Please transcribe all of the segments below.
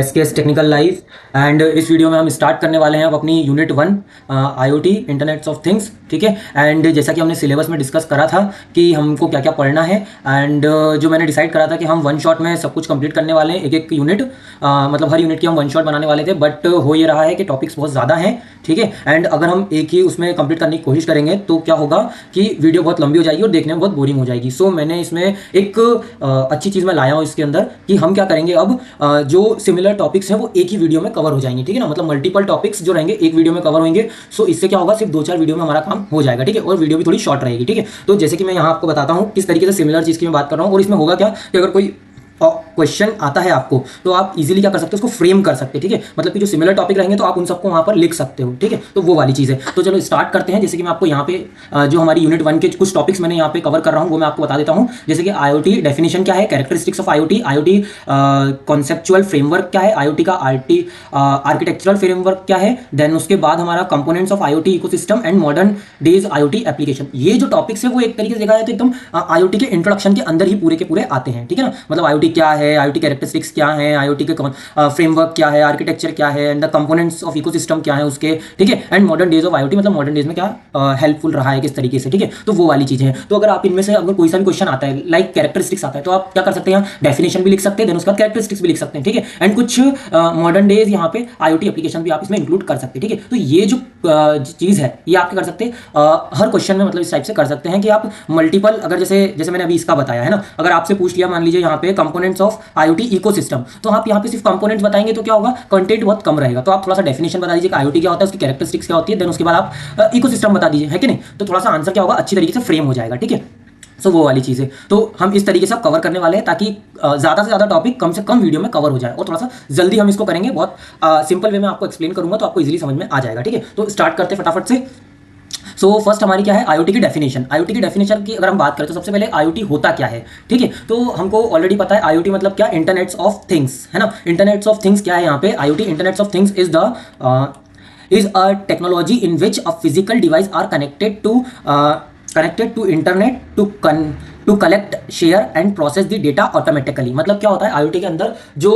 SKS technical life and इस video में हम स्टार्ट करने वाले हैं अब अपनी unit 1 IoT internets of things. ठीक है, एंड जैसा कि हमने सिलेबस में डिस्कस करा था कि हमको क्या क्या पढ़ना है एंड जो मैंने डिसाइड करा था कि हम वन शॉट में सब कुछ कंप्लीट करने वाले हैं, एक एक यूनिट मतलब हर यूनिट की हम वन शॉट बनाने वाले थे, बट हो ये रहा है कि टॉपिक्स बहुत ज़्यादा हैं। ठीक है, एंड अगर हम एक ही उसमें कंप्लीट करने की कोशिश करेंगे तो क्या होगा कि वीडियो बहुत लंबी हो जाएगी और देखने में बहुत बोरिंग हो जाएगी। सो मैंने इसमें एक अच्छी चीज़ मैं लाया हूँ इसके अंदर कि हम क्या करेंगे अब, जो सिमिलर टॉपिक्स हैं वो एक ही वीडियो में कवर हो जाएंगे। ठीक है ना, मतलब मल्टीपल टॉपिक्स जो रहेंगे एक वीडियो में कवर होंगे। सो इससे क्या होगा, सिर्फ 2-4 वीडियो में हमारा काम हो जाएगा। ठीक है, और वीडियो भी थोड़ी शॉर्ट रहेगी। ठीक है, तो जैसे कि मैं यहाँ आपको बताता हूँ किस तरीके से सिमिलर चीज़ की मैं बात कर रहा हूँ। और इसमें होगा क्या कि अगर कोई क्वेश्चन आता है आपको तो आप इजीली क्या कर सकते हो, उसको फ्रेम कर सकते हैं। ठीक है, मतलब कि जो सिमिलर टॉपिक रहेंगे तो आप उन सबको वहां पर लिख सकते हो। ठीक है, तो वो वाली चीज़ है। तो चलो स्टार्ट करते हैं। जैसे कि मैं आपको यहाँ पे जो हमारी यूनिट 1 के कुछ टॉपिक्स मैंने यहाँ पे कवर कर रहा हूँ वो मैं आपको बता देता हूँ। जैसे कि आईओटी डेफिनेशन क्या है, characteristics of IoT, IoT conceptual framework क्या है, आईओटी का आर्किटेक्चरल फ्रेमवर्क क्या है, देन उसके बाद हमारा components of IoT ecosystem and modern days IoT application. ये जो टॉपिक्स है वो एक तरीके से देखा जाए तो एकदम आईओटी के इंट्रोडक्शन के अंदर ही पूरे के पूरे आते हैं। ठीक है ना, मतलब आईओटी क्या है, आईओटी कैरेक्टरिस्टिक्स क्या है, आईओटी के फ्रेमवर्क क्या है, आर्किटेक्चर क्या है, and the components of ecosystem क्या है उसके। ठीक है, and modern days of IoT, मतलब मॉडर्न डेज में क्या हेल्पफुल रहा है किस तरीके से। ठीक है, तो वो वाली चीजें हैं। तो अगर आप इनमें से अगर कोई सा भी क्वेश्चन आता है लाइक कैरेक्टरिस्टिक्स आता है तो आप क्या कर सकते हैं, डेफिनेशन भी लिख सकते हैं, देन उसका कैरेक्टरिस्टिक्स भी लिख सकते हैं। ठीक है, एंड कुछ मॉडर्न डेज यहाँ पे आईओटी एप्लीकेशन भी आप इसमें इंक्लूड कर सकते हैं। ठीक है, तो ये जो चीज़ है ये आप क्या कर सकते हैं, हर क्वेश्चन में मतलब इस टाइप से कर सकते हैं कि आप मल्टीपल, अगर जैसे जैसे मैंने अभी इसका बताया है ना, अगर आपसे पूछ लिया मान लीजिए यहाँ पे कंपोनेंट्स ऑफ आईओटी इकोसिस्टम, तो आप यहाँ पे सिर्फ कंपोनेंट्स बताएंगे तो क्या होगा, कंटेंट बहुत कम रहेगा। तो आप थोड़ा सा डेफिनेशन बता दीजिए कि आईओटी क्या होता है, उसकी कैरेक्टरिस्टिक्स क्या होती है, देन उसके बाद आप इकोसिस्टम बता दीजिए, है कि नहीं। तो थोड़ा सा आंसर क्या होगा, अच्छी तरीके से फ्रेम हो जाएगा। ठीक है, सो वो वाली चीज़ है। तो हम इस तरीके से आप कवर करने वाले हैं ताकि ज़्यादा से ज़्यादा टॉपिक कम से कम वीडियो में कवर हो जाए और थोड़ा सा जल्दी हम इसको करेंगे। बहुत सिंपल वे में आपको एक्सप्लेन करूंगा तो आपको इजीली समझ में आ जाएगा। ठीक है, तो स्टार्ट करते हैं फटाफट से। सो फर्स्ट हमारी क्या है, आईओटी की डेफिनेशन। आईओटी की डेफिनेशन की अगर हम बात करें तो सबसे पहले आईओटी होता क्या है। ठीक है, तो हमको ऑलरेडी पता है आईओटी मतलब क्या, इंटरनेट्स ऑफ थिंग्स, है ना। इंटरनेट्स ऑफ थिंग्स क्या है यहाँ पे, IoT internets of things is a technology in which a physical device are connected to internet to collect, share and process the data automatically। मतलब क्या होता है, आईओटी के अंदर जो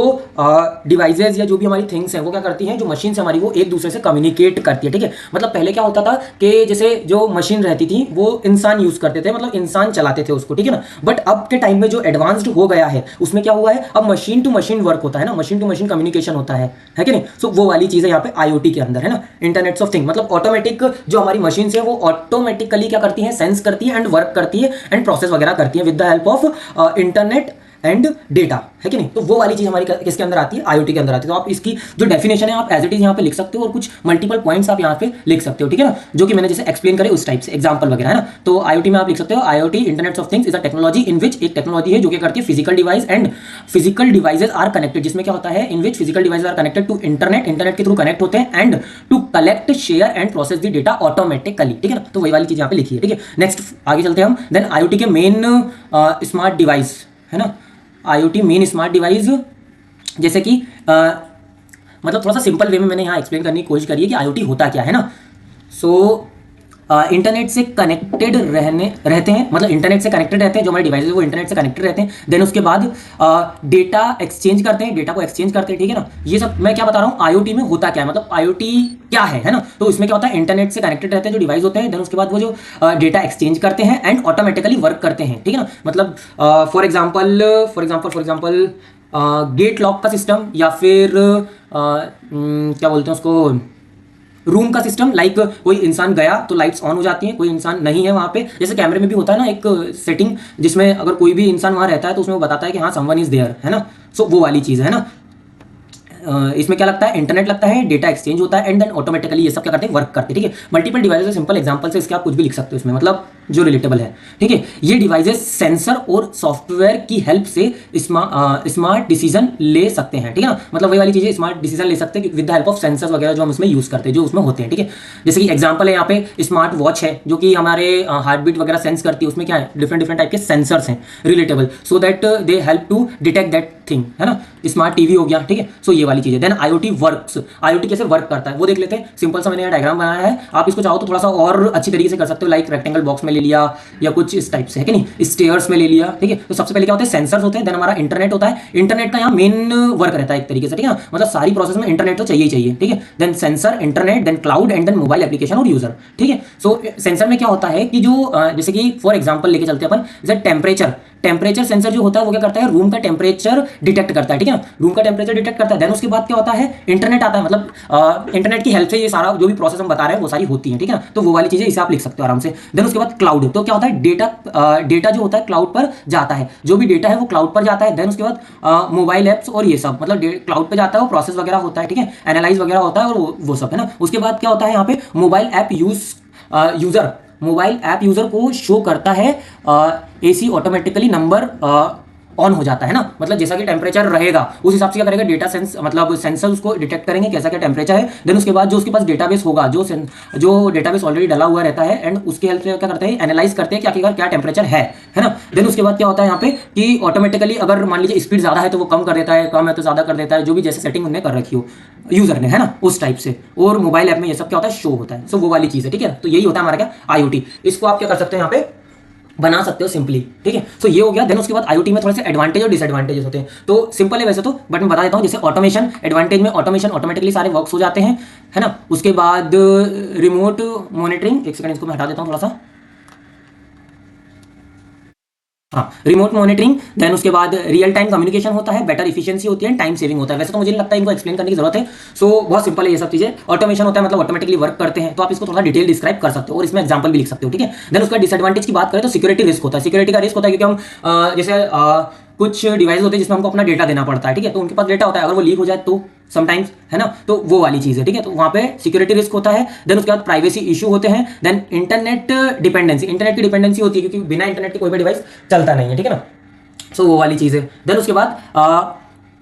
डिवाइसेज या जो भी हमारी थिंग्स हैं वो क्या करती हैं, जो मशीन हमारी वो एक दूसरे से कम्युनिकेट करती है। ठीक है, मतलब पहले क्या होता था कि जैसे जो मशीन रहती थी वो इंसान यूज करते थे, मतलब इंसान चलाते थे उसको। ठीक है ना, बट अब के टाइम में जो एडवांस्ड हो गया है उसमें क्या हुआ है, अब मशीन टू मशीन वर्क होता है ना, मशीन टू मशीन कम्युनिकेशन होता है कि नहीं। सो वो वाली चीज़ है यहाँ पे आईओटी के अंदर, है ना। इंटरनेट्स ऑफ थिंग मतलब ऑटोमेटिक, जो हमारी मशीन है वो ऑटोमेटिकली क्या करती है, सेंस करती है एंड वर्क करती है एंड प्रोसेस वगैरह करती है with the help of internet and data, है कि नहीं। तो वो वाली चीज हमारी किसके अंदर आती है, आईओटी के अंदर आती है। तो आप इसकी जो डेफिनेशन है आप एज इट इज यहाँ पे लिख सकते हो और कुछ मल्टीपल पॉइंट्स आप यहाँ पे लिख सकते हो। ठीक है ना, जो कि मैंने जैसे एक्सप्लेन करे उस टाइप से एग्जांपल वगैरह, है ना। तो आईओटी में आप लिख सकते हो, IoT internet of things is a technology in which, एक टेक्नोलॉजी है जो कि करती है physical device and physical devices are connected, जिसमें क्या होता है, in which physical devices are connected to internet, internet के थ्रू कनेक्ट होते हैं and to collect, share and process the data automatically. ठीक है ना, तो वही वाली चीज यहाँ पे लिखी है। ठीक है, नेक्स्ट आगे चलते हैं हम। देन आईओटी के मेन स्मार्ट डिवाइस, है ना, आईओटी मेन स्मार्ट डिवाइस, जैसे कि मतलब थोड़ा सा सिंपल वे में मैंने यहाँ एक्सप्लेन करने की कोशिश करी है कि आईओटी होता क्या है ना। सो इंटरनेट से कनेक्टेड रहते हैं, मतलब इंटरनेट से कनेक्टेड रहते हैं, जो हमारे डिवाइस है वो इंटरनेट से कनेक्टेड रहते हैं। देन उसके बाद डेटा एक्सचेंज करते हैं, डेटा को एक्सचेंज करते हैं। ठीक है ना, ये सब मैं क्या बता रहा हूँ, आईओटी में होता क्या है, मतलब आईओटी क्या है ना। तो इसमें क्या होता है, इंटरनेट से कनेक्टेड रहते हैं जो डिवाइस होते हैं, देन उसके बाद वो जो डेटा एक्सचेंज करते हैं एंड ऑटोमेटिकली वर्क करते हैं। ठीक है ना, मतलब फॉर एग्जाम्पल गेट लॉक का सिस्टम या फिर क्या बोलते हैं उसको, रूम का सिस्टम। लाइक कोई इंसान गया तो लाइट्स ऑन हो जाती हैं, कोई इंसान नहीं है वहाँ पे, जैसे कैमरे में भी होता है ना एक सेटिंग, जिसमें अगर कोई भी इंसान वहाँ रहता है तो उसमें वो बताता है कि हाँ समवन इज देयर, है ना। सो वो वाली चीज़ है ना। इसमें क्या लगता है, इंटरनेट लगता है, डेटा एक्सचेंज होता है एंड देन ऑटोमेटिकली ये सब क्या करते हैं, वर्क करते हैं। ठीक है, मल्टीपल डिवाइसेस, सिंपल एग्जांपल से इसके आप कुछ भी लिख सकते हो इसमें, मतलब जो रिलेटेबल है। ठीक है, ये डिवाइसेस सेंसर और सॉफ्टवेयर की हेल्प से स्मार्ट डिसीजन ले सकते हैं। ठीक है ना, मतलब वही वाली चीज़ें, स्मार्ट डिसीजन ले सकते हैं with the help of sensors वगैरह जो हम इसमें यूज करते हैं, जो उसमें होते हैं। ठीक है, जैसे कि एग्जांपल है यहाँ पे स्मार्ट वॉच है जो कि हमारे हार्ट बीट वगैरह सेंस करती है, उसमें क्या है, डिफरेंट टाइप के सेंसर्स हैं relatable, so that they help to detect that thing, है ना। स्मार्ट टीवी हो गया। ठीक है, सो ये वाली चीज़ है। देन आईओटी वर्क्स, आईओटी कैसे वर्क करता है वो देख लेते हैं। सिंपल सा मैंने यहाँ डायग्राम बनाया है, आप इसको चाहो तो थोड़ा सा और अच्छी तरीके से कर सकते हो, लाइक रेक्टेंगल बॉक्स में ले लिया या कुछ इस टाइप से, है कि नहीं, स्टेयर्स में ले लिया, ठीक है। तो सबसे पहले क्या होता है, सेंसर्स होते हैं, देन हमारा इंटरनेट होता है। इंटरनेट का यहाँ मेन वर्क रहता है एक तरीके से, ठीक है, मतलब सारी प्रोसेस में इंटरनेट तो चाहिए ही चाहिए, ठीक है। Then sensor, internet, then cloud and then mobile application और यूजर, ठीक है। सो सेंसर में क्या होता है कि जो जैसे कि फॉर एग्जांपल लेके चलते हैं अपन, जैसे टेम्परेचर सेंसर जो होता है वो क्या करता है, रूम का टेम्परेचर डिटेक्ट करता है, ठीक है, रूम का टेम्परेचर डिटेक्ट करता है। देन उसके बाद क्या होता है, इंटरनेट आता है, मतलब इंटरनेट की हेल्प से ये सारा जो भी प्रोसेस हम बता रहे हैं वो सारी होती है, ठीक है। तो वो वाली चीजें इसे आप लिख सकते हो आराम से। देन उसके बाद क्लाउड, तो क्या होता है, डेटा जो होता है क्लाउड पर जाता है, जो भी डेटा है वो क्लाउड पर जाता है। देन उसके बाद मोबाइल ऐप्स और ये सब मतलब क्लाउड पर जाता है, वो प्रोसेस वगैरह होता है, ठीक है, एनालाइज वगैरह होता है और वो सब, है ना। उसके बाद क्या होता है यहाँ पे, मोबाइल ऐप यूजर को शो करता है एसी ऑटोमेटिकली नंबर ऑन हो जाता है ना, मतलब जैसा कि टेम्परेचर रहेगा उस हिसाब से क्या करेगा, डेटा मतलब सेंसर उसको डिटेक्ट करेंगे कैसा क्या टेम्परेचर है। देन उसके बाद जो उसके पास डेटाबेस होगा, जो डेटाबेस ऑलरेडी डला हुआ रहता है, एंड उसके हेल्प से क्या करते हैं, एनालाइज करते हैं कि आखिरकार क्या टेम्परेचर है ना। देन उसके बाद क्या होता है यहाँ पे कि ऑटोमेटिकली अगर मान लीजिए स्पीड ज़्यादा है तो वो कम कर देता है, कम है तो ज़्यादा कर देता है, जो भी जैसे सेटिंग उन्होंने कर रखी हो यूजर ने, है ना, उस टाइप से। और मोबाइल ऐप में ये सब क्या होता है, शो होता है। सो वो वाली चीज़ है, ठीक है। तो यही होता है हमारा क्या, IoT। इसको आप क्या कर सकते हो, यहाँ पे बना सकते हो सिंपली, ठीक है। सो ये हो गया। देन उसके बाद IoT में थोड़े से एडवांटेज और डिसएडवांटेजेस होते हैं। तो सिंपल है वैसे तो, बट मैं बता देता हूँ। जैसे ऑटोमेशन, एडवांटेज में ऑटोमेशन ऑटोमेटिकली सारे वर्क्स हो जाते हैं, है ना। उसके बाद रिमोट मॉनिटरिंग, एक सेकंड इसको मैं हटा देता हूँ थोड़ा सा, हाँ, रिमोट मॉनिटरिंग। देन उसके बाद रियल टाइम कम्युनिकेशन होता है, बेटर इफिशिएंसी होती है, टाइम सेविंग होता है। वैसे तो मुझे नहीं लगता इनको एक्सप्लेन करने की जरूरत है। सो बहुत सिंपल है ये सब चीजें। ऑटोमेशन होता है मतलब ऑटोमेटिकली वर्क करते हैं, तो आप इसको थोड़ा डिटेल डिस्क्राइब कर सकते हो और इसमें एग्जांपल भी लिख सकते हो, ठीक है। देन उसका डिसएडवांटेज की बात करें तो सिक्योरिटी रिस्क होता है। सिक्योरिटी का रिस्क होता है क्योंकि हम जैसे कुछ डिवाइस होते हैं जिसमें हमको अपना डेटा देना पड़ता है, ठीक है, तो उनके पास डेटा होता है, अगर वो लीक हो जाए तो समटाइम्स, है ना, तो वो वाली चीज़ है, ठीक है। तो वहाँ पे सिक्योरिटी रिस्क होता है। देन उसके बाद प्राइवेसी इशू होते हैं। देन इंटरनेट की डिपेंडेंसी होती है क्योंकि बिना इंटरनेट के कोई भी डिवाइस चलता नहीं है, ठीक है ना। सो वो वाली चीज़ है। देन उसके बाद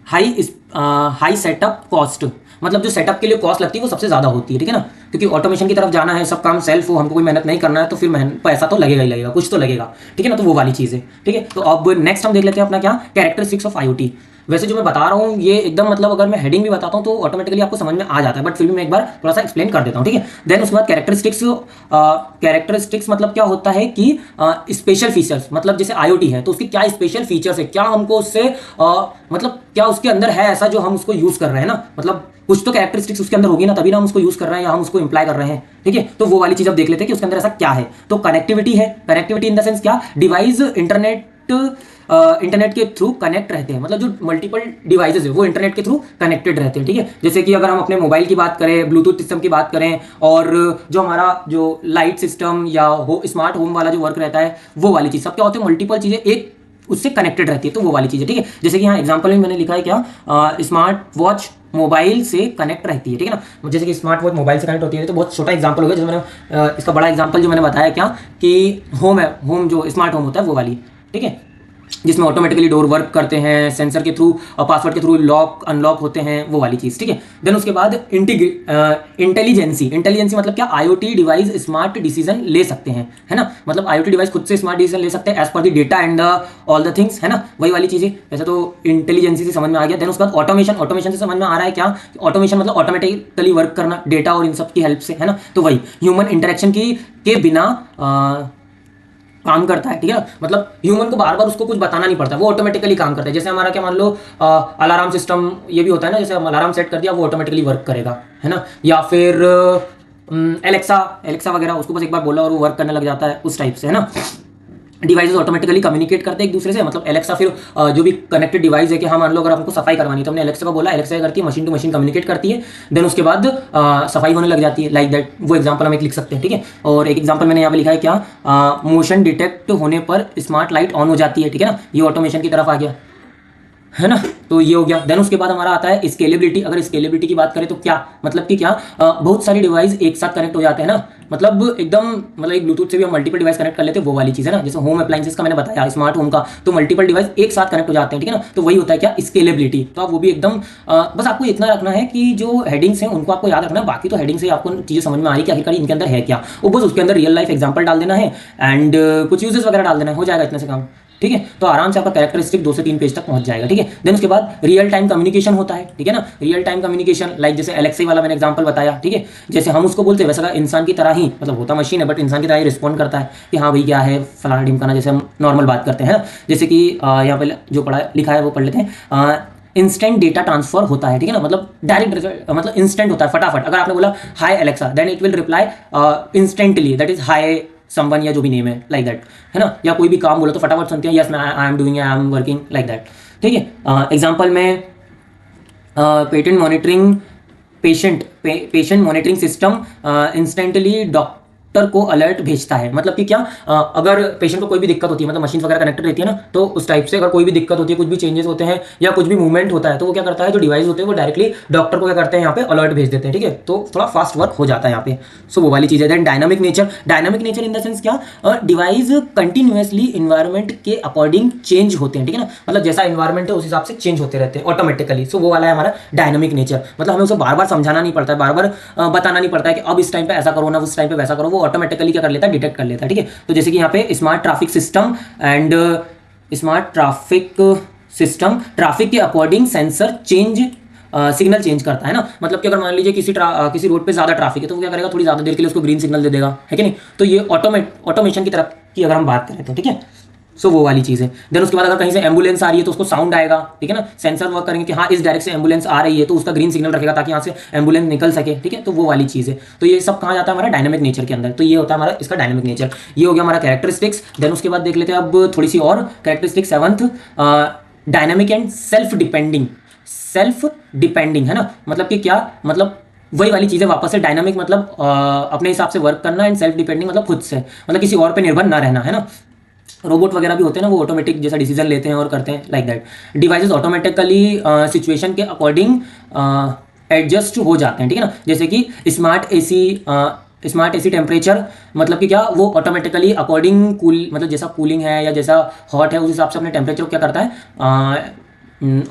हाई सेटअप कॉस्ट, मतलब जो सेटअप के लिए कॉस्ट लगती है वो सबसे ज़्यादा होती है, ठीक है ना, क्योंकि ऑटोमेशन की तरफ जाना है, सब काम सेल्फ हो, हमको कोई मेहनत नहीं करना है, तो फिर पैसा तो लगेगा ही लगेगा, कुछ तो लगेगा, ठीक है ना। तो वो वाली चीज़ है, ठीक है। तो अब नेक्स्ट हम देख लेते हैं अपना क्या, कैरेक्टरिस्टिक्स ऑफ IoT। वैसे जो मैं बता रहा हूँ ये एकदम मतलब अगर मैं हेडिंग भी बताता हूँ तो ऑटोमेटिकली आपको समझ में आ जाता है, बट फिर भी मैं एक बार थोड़ा सा एक्सप्लेन कर देता हूँ, ठीक है। देन उसके बाद कैरेक्टरिस्टिक्स मतलब क्या होता है कि स्पेशल फीचर्स, मतलब जैसे IoT है तो उसके क्या स्पेशल फीचर्स है, क्या हमको उससे मतलब क्या उसके अंदर है ऐसा जो हम उसको यूज कर रहे हैं ना, मतलब कुछ तो कैरेक्टरिस्टिक्स उसके अंदर होगी ना, तभी ना हम उसको यूज कर रहे हैं या हम उसको इंप्लाई कर रहे हैं, ठीक है। तो वो वाली चीज अब देख लेते हैं कि उसके अंदर ऐसा क्या है। तो कनेक्टिविटी है, कनेक्टिविटी इन द सेंस क्या, डिवाइस इंटरनेट के थ्रू कनेक्ट रहते हैं, मतलब जो मल्टीपल डिवाइसेज है वो इंटरनेट के थ्रू कनेक्टेड रहते हैं, ठीक है। जैसे कि अगर हम अपने मोबाइल की बात करें, ब्लूटूथ सिस्टम की बात करें, और जो हमारा जो लाइट सिस्टम या स्मार्ट होम वाला जो वर्क रहता है वो वाली चीज़, सब क्या होते हैं, मल्टीपल चीज़ें एक उससे कनेक्टेड रहती है, तो वो वाली चीज़ है, ठीक है। जैसे कि यहाँ एग्जाम्पल में मैंने लिखा है क्या, स्मार्ट वॉच मोबाइल से कनेक्ट रहती है, ठीक है ना। जैसे कि स्मार्ट वॉच मोबाइल से कनेक्ट होती है, तो बहुत छोटा एग्जांपल हो गया। जैसे मैंने इसका बड़ा एग्जांपल जो मैंने बताया क्या, कि होम जो स्मार्ट होम होता है वो वाली, ठीक है, जिसमें ऑटोमेटिकली डोर वर्क करते हैं, सेंसर के थ्रू और पासवर्ड के थ्रू लॉक अनलॉक होते हैं, वो वाली चीज़, ठीक है। देन उसके बाद इंटेलिजेंसी मतलब क्या, IoT डिवाइस स्मार्ट डिसीजन ले सकते हैं, है ना, मतलब IoT डिवाइस खुद से स्मार्ट डिसीजन ले सकते हैं as per the data and all the things, है ना, वही वाली चीज़ें। वैसे तो इंटेलिजेंसी से समझ में आ गया। देन उसके बाद ऑटोमेशन से समझ में आ रहा है क्या, ऑटोमेशन मतलब ऑटोमेटिकली वर्क करना डेटा और इन सब की हेल्प से, है ना, तो वही ह्यूमन इंटरेक्शन के बिना काम करता है, ठीक है। मतलब ह्यूमन को बार बार उसको कुछ बताना नहीं पड़ता, वो ऑटोमेटिकली काम करता है। जैसे हमारा क्या मान लो अलार्म सिस्टम ये भी होता है ना, जैसे हम अलार्म सेट कर दिया वो ऑटोमेटिकली वर्क करेगा, है ना, या फिर एलेक्सा वगैरह, उसको बस एक बार बोला और वो वर्क करने लग जाता है, उस टाइप से, है ना। डिवाइसेस ऑटोमेटिकली कम्युनिकेट करते हैं एक दूसरे से, मतलब एलेक्सा फिर जो भी कनेक्टेड डिवाइस है कि हाँ मान लो अगर हमको सफाई करवानी है तो हमने एलेक्सा को बोला, एलेक्सा करती है, मशीन टू मशीन कम्युनिकेट करती है, देन उसके बाद सफाई होने लग जाती है, लाइक दैट। वो एग्जांपल हम एक लिख सकते हैं, ठीक है। और एक एग्जांपल मैंने यहाँ पे लिखा है क्या, मोशन डिटेक्ट होने पर स्मार्ट लाइट ऑन हो जाती है, ठीक है ना, ये ऑटोमेशन की तरफ आ गया, है ना। तो ये हो गया। देन उसके बाद हमारा आता है स्केलेबिलिटी। अगर स्केलेबिलिटी की बात करें तो क्या मतलब कि क्या, बहुत सारी डिवाइस एक साथ कनेक्ट हो जाते हैं ना, मतलब एकदम मतलब एक ब्लूटूथ से भी हम मल्टीपल डिवाइस कनेक्ट कर लेते हैं, वो वाली चीज़ है ना। जैसे होम अप्लाइंसेस का मैंने बताया, स्मार्ट होम का, तो मल्टीपल डिवाइस एक साथ कनेक्ट हो जाते हैं, ठीक है ना। तो वही होता है क्या, स्केलेबिलिटी। तो आप वो भी एकदम बस आपको इतना रखना है कि जो हेडिंग्स हैं उनको आपको याद रखना है, बाकी तो हेडिंग से आपको चीज़ें समझ में आ रही है कि आखिरकार इनके अंदर है क्या, वो बस उसके अंदर रियल लाइफ एग्जाम्पल डाल देना है एंड कुछ यूजेस वगैरह डाल देना है, हो जाएगा इतने से काम, ठीक है। तो आराम से आपका कैरेक्टरिस्टिक 2 से 3 पेज तक पहुंच जाएगा, ठीक है। देन उसके बाद रियल टाइम कम्युनिकेशन होता है, ठीक है ना। रियल टाइम कम्युनिकेशन लाइक जैसे एलेक्सी वाला मैंने एग्जांपल बताया, ठीक है। जैसे हम उसको बोलते हैं वैसा इंसान की तरह ही, मतलब होता मशीन है बट इंसान की तरह ही रिस्पॉन्ड करता है कि हाँ भाई क्या है फलाना ढिमकाना, जैसे हम नॉर्मल बात करते हैं ना। जैसे कि यहाँ पे जो पढ़ा लिखा है वो पढ़ लेते हैं। इंस्टेंट डेटा ट्रांसफर होता है, ठीक है ना, मतलब डायरेक्ट रिजल्ट, मतलब इंस्टेंट होता है, फटाफट। अगर आपने बोला hi Alexa then it will reply instantly, that is hi someone या जो भी नेम है लाइक दैट, है ना। या कोई भी काम बोलो तो फटाफट सुनते हैं, यस मैं I am doing, I am working like that, ठीक है। एग्जांपल में patent monitoring patient monitoring system instantly doctor को अलर्ट भेजता है। मतलब कि क्या, अगर पेशेंट को कोई भी दिक्कत होती है, मतलब मशीन वगैरह कनेक्टेड रहती है ना, तो उस टाइप से अगर कोई भी दिक्कत होती है, कुछ भी चेंजेस होते हैं या कुछ भी मूवमेंट होता है, तो वो क्या करता है, जो डिवाइस होते हैं वो डायरेक्टली डॉक्टर को क्या करते हैं यहाँ पे अलर्ट भेज देते हैं, ठीक है। तो थोड़ा फास्ट वर्क हो जाता है यहाँ पे। सो वो वाली चीज़ है। Then dynamic nature in the sense क्या, डिवाइस कंटिन्यूसली इन्वायरमेंट के अकॉर्डिंग चेंज होते हैं, ठीक है ना। मतलब जैसा इन्वायरमेंट है उस हिसाब से चेंज होते रहते हैं ऑटोमेटिकली। सो वो वाला है हमारा डायनामिक नेचर। मतलब हमें उसे बार बार समझाना नहीं पड़ता है, बार बार बताना नहीं पड़ता है कि अब इस टाइम पे ऐसा करो ना, उस टाइम पे वैसा करो, वो ऑटोमेटिकली क्या कर लेता है, डिटेक्ट कर लेता है, ठीक है। तो जैसे कि यहाँ पे smart traffic system and traffic के according sensor change signal change करता है ना। मतलब कि अगर मान लीजिए किसी रोड पे ज्यादा ट्रैफिक है तो वो क्या करेगा, थोड़ी ज्यादा देर के लिए उसको ग्रीन सिग्नल दे देगा, है कि नहीं। तो ये ऑटोमेशन की तरफ की अगर हम बात करें तो, ठीक है। सो वो वाली चीज़ है। देन उसके बाद अगर कहीं से एम्बुलेंस आ रही है तो उसको साउंड आएगा, ठीक है ना। सेंसर वर्क करेंगे कि हाँ इस डायरेक्ट से एम्बुलेंस आ रही है, तो उसका ग्रीन सिग्नल रखेगा ताकि यहाँ से एम्बुलेंस निकल सके, ठीक है। तो वो वाली चीज़ है। तो ये सब कहाँ जाता है, हमारा डायनामिक नेचर के अंदर। तो ये होता है हमारा इसका डायनामिक नेचर। ये हो गया हमारा कैरेक्टरिस्टिक्स। देन उसके बाद देख लेते हैं अब थोड़ी सी और characteristics. 7th dynamic and self depending, है ना। मतलब कि क्या, मतलब वही वाली चीज़ें वापस से, डायनामिक मतलब अपने हिसाब से वर्क करना, एंड सेल्फ डिपेंडिंग मतलब खुद से, मतलब किसी और पे निर्भर ना रहना, है ना। रोबोट वगैरह भी होते हैं ना, वो ऑटोमेटिक जैसा डिसीजन लेते हैं और करते हैं like that. Devices automatically situation के अकॉर्डिंग एडजस्ट हो जाते हैं, ठीक है ना। जैसे कि स्मार्ट एसी टेम्परेचर, मतलब कि क्या, वो ऑटोमेटिकली अकॉर्डिंग कूल, मतलब जैसा कूलिंग है या जैसा हॉट है उस हिसाब से अपने टेम्परेचर को क्या करता है,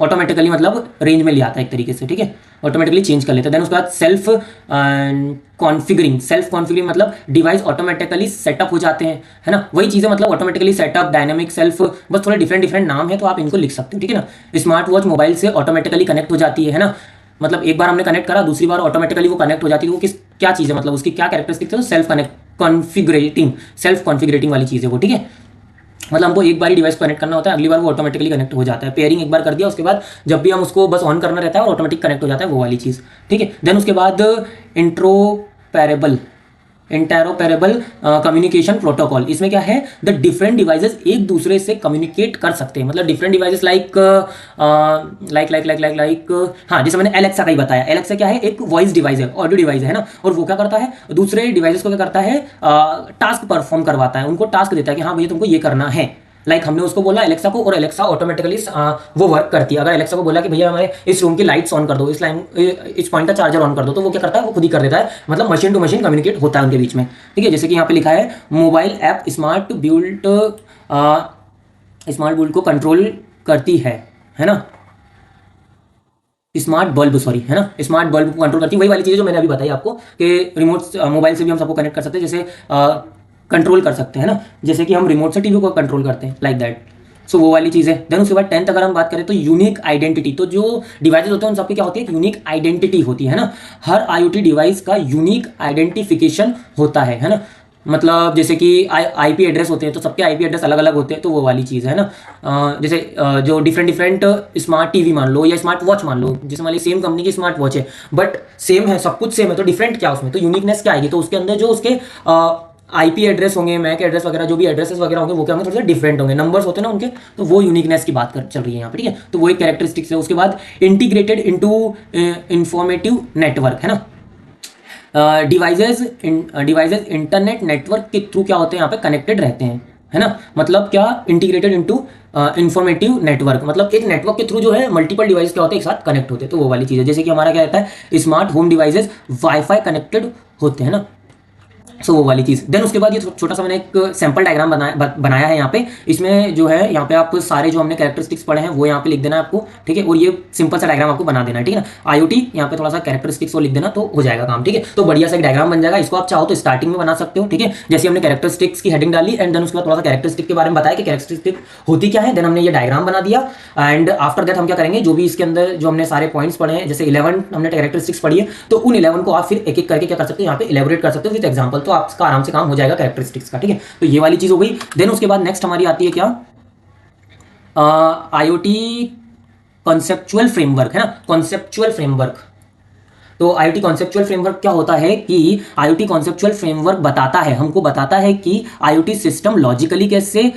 ऑटोमेटिकली मतलब रेंज में ले आता है एक तरीके से, ठीक है। ऑटोमेटिकली चेंज कर लेता है। देन उसके बाद सेल्फ कॉन्फ़िगरिंग मतलब डिवाइस ऑटोमेटिकली सेटअप हो जाते हैं, है ना। वही चीज़ें, मतलब ऑटोमेटिकली सेटअप, डायनामिक, सेल्फ, बस थोड़े डिफरेंट नाम है तो आप इनको लिख सकते हो, ठीक है ना। स्मार्ट वॉच मोबाइल से ऑटोमेटिकली कनेक्ट हो जाती है ना। मतलब एक बार हमने कनेक्ट करा, दूसरी बार ऑटोमेटिकली वो कनेक्ट हो जाती है। वो क्या चीज़ है, मतलब उसकी क्या कैरेक्टरिस्टिक है, सेल्फ कॉन्फ़िगरेटिंग वाली चीज़ है वो, ठीक है। मतलब हमको एक बार ही डिवाइस कनेक्ट करना होता है, अगली बार वो ऑटोमेटिकली कनेक्ट हो जाता है। पेयरिंग एक बार कर दिया, उसके बाद जब भी हम उसको बस ऑन करना रहता है और ऑटोमेटिक कनेक्ट हो जाता है, वो वाली चीज़, ठीक है। देन उसके बाद इंटरोपेरेबल कम्युनिकेशन प्रोटोकॉल। इसमें क्या है, द डिफरेंट डिवाइसेस एक दूसरे से कम्युनिकेट कर सकते हैं। मतलब डिफरेंट डिवाइसेस लाइक हाँ, जैसे मैंने एलेक्सा का ही बताया। एलेक्सा क्या है, एक वॉइस डिवाइस है, ऑडियो डिवाइस है ना। और वो क्या करता है, दूसरे डिवाइसेस को क्या करता है, टास्क परफॉर्म करवाता है, उनको टास्क देता है कि हाँ भैया तुमको ये करना है। लाइक हमने उसको बोला एलेक्सा को, और एलेक्सा ऑटोमेटिकली वो वर्क करती है। अगर एलेक्सा को बोला कि भैया हमारे इस रूम की लाइट्स ऑन कर दो, इस पॉइंट का चार्जर ऑन कर दो, तो वो क्या करता है, वो खुद ही कर देता है। मतलब मशीन टू मशीन कम्युनिकेट होता है उनके बीच में, ठीक है। जैसे कि यहाँ पे लिखा है मोबाइल ऐप स्मार्ट बुल्ट को कंट्रोल करती है ना। स्मार्ट बल्ब है ना, स्मार्ट बल्ब को कंट्रोल करती है। वही वाली चीज़ जो मैंने अभी बताई आपको कि रिमोट मोबाइल से भी हम सबको कनेक्ट कर सकते हैं, जैसे कंट्रोल कर सकते हैं ना, जैसे कि हम रिमोट से टीवी को कंट्रोल करते हैं लाइक दैट। सो वो वाली चीज़ है। देन उसके बाद 10th अगर हम बात करें तो यूनिक आइडेंटिटी। तो जो डिवाइसेस होते हैं उन सबकी क्या होती है, यूनिक आइडेंटिटी होती है ना। हर IoT डिवाइस का यूनिक आइडेंटिफिकेशन होता है ना। मतलब जैसे कि IP एड्रेस होते हैं, तो सबके IP एड्रेस अलग अलग होते हैं, तो वो वाली चीज़ है ना। जैसे जो डिफरेंट स्मार्ट टीवी मान लो या स्मार्ट वॉच मान लो, जैसे मान ली सेम कंपनी की स्मार्ट वॉच है बट सेम है, सब कुछ सेम है, तो डिफरेंट क्या उसमें, तो यूनिकनेस क्या आएगी, तो उसके अंदर जो उसके IP एड्रेस होंगे, मैक एड्रेस वगैरह, जो भी एड्रेसेस वगैरह होंगे वो क्या होंगे, थोड़े से डिफरेंट होंगे, नंबर्स होते हैं ना उनके, तो वो यूनिकनेस की बात चल रही है यहाँ पे, ठीक है। तो वो एक कैरेक्टरिस्टिक्स है। उसके बाद इंटीग्रेटेड इनटू इंफॉर्मेटिव नेटवर्क, है ना। डिवाइसेस इंटरनेट नेटवर्क के थ्रू क्या होते हैं, यहाँ पे कनेक्टेड रहते हैं, है ना। मतलब क्या, इंटीग्रेटेड इनटू इंफॉर्मेटिव नेटवर्क, मतलब एक नेटवर्क के थ्रू जो है मल्टीपल डिवाइस क्या होते हैं, एक साथ कनेक्ट होते हैं, तो वो वाली चीज़ है। जैसे कि हमारा क्या रहता है, smart home devices wifi connected होते हैं ना, सो वो वाली चीज़। देन उसके बाद ये छोटा सा मैंने एक सैंपल डायग्राम बनाया है यहाँ पे। इसमें जो है यहाँ पे आप सारे जो हमने कैरेक्टरिस्टिक्स पढ़े हैं वो यहाँ पे लिख देना है आपको, ठीक है। और ये सिंपल सा डायग्राम आपको बना देना है, ठीक है ना। IoT यहाँ पे थोड़ा सा कैरेक्टरिस्टिक्स वो लिख देना तो हो जाएगा काम, ठीक है। तो बढ़िया सा एक डायग्राम बन जाएगा। इसको आप चाहो तो स्टार्टिंग में बना सकते हो, ठीक है। जैसे हमने कैरेक्टरिस्टिक्स की हेडिंग डाली एंड देन उसके बाद थोड़ा सा कैरेक्टरिस्टिक के बारे में बताया कि कैरेक्टरिस्टिक होती क्या है। देन हमने ये डायग्राम बना दिया एंड आफ्टर दैट हम क्या करेंगे, जो भी इसके अंदर जो हमने सारे पॉइंट्स पढ़े हैं, जैसे 11 हमने कैरेक्टरिस्टिक्स पढ़ी है, तो उन 11 को आप फिर एक एक करके क्या कर सकते हो, यहाँ पे इलेबोरेट कर सकते हो विद एग्जांपल। तो आपका आराम से काम हो जाएगा कैरेक्टरिस्टिक्स का, ठीक है। तो ये वाली चीज हो गई। देन उसके बाद नेक्स्ट हमारी आती है क्या, IoT कॉन्सेप्चुअल फ्रेमवर्क, है ना, कॉन्सेप्चुअल फ्रेमवर्क। तो IoT कॉन्सेप्चुअल फ्रेमवर्क क्या होता है कि IoT कॉन्सेप्चुअल फ्रेमवर्क बताता है, हमको बताता है कि IoT सिस्टम लॉजिकली कैसे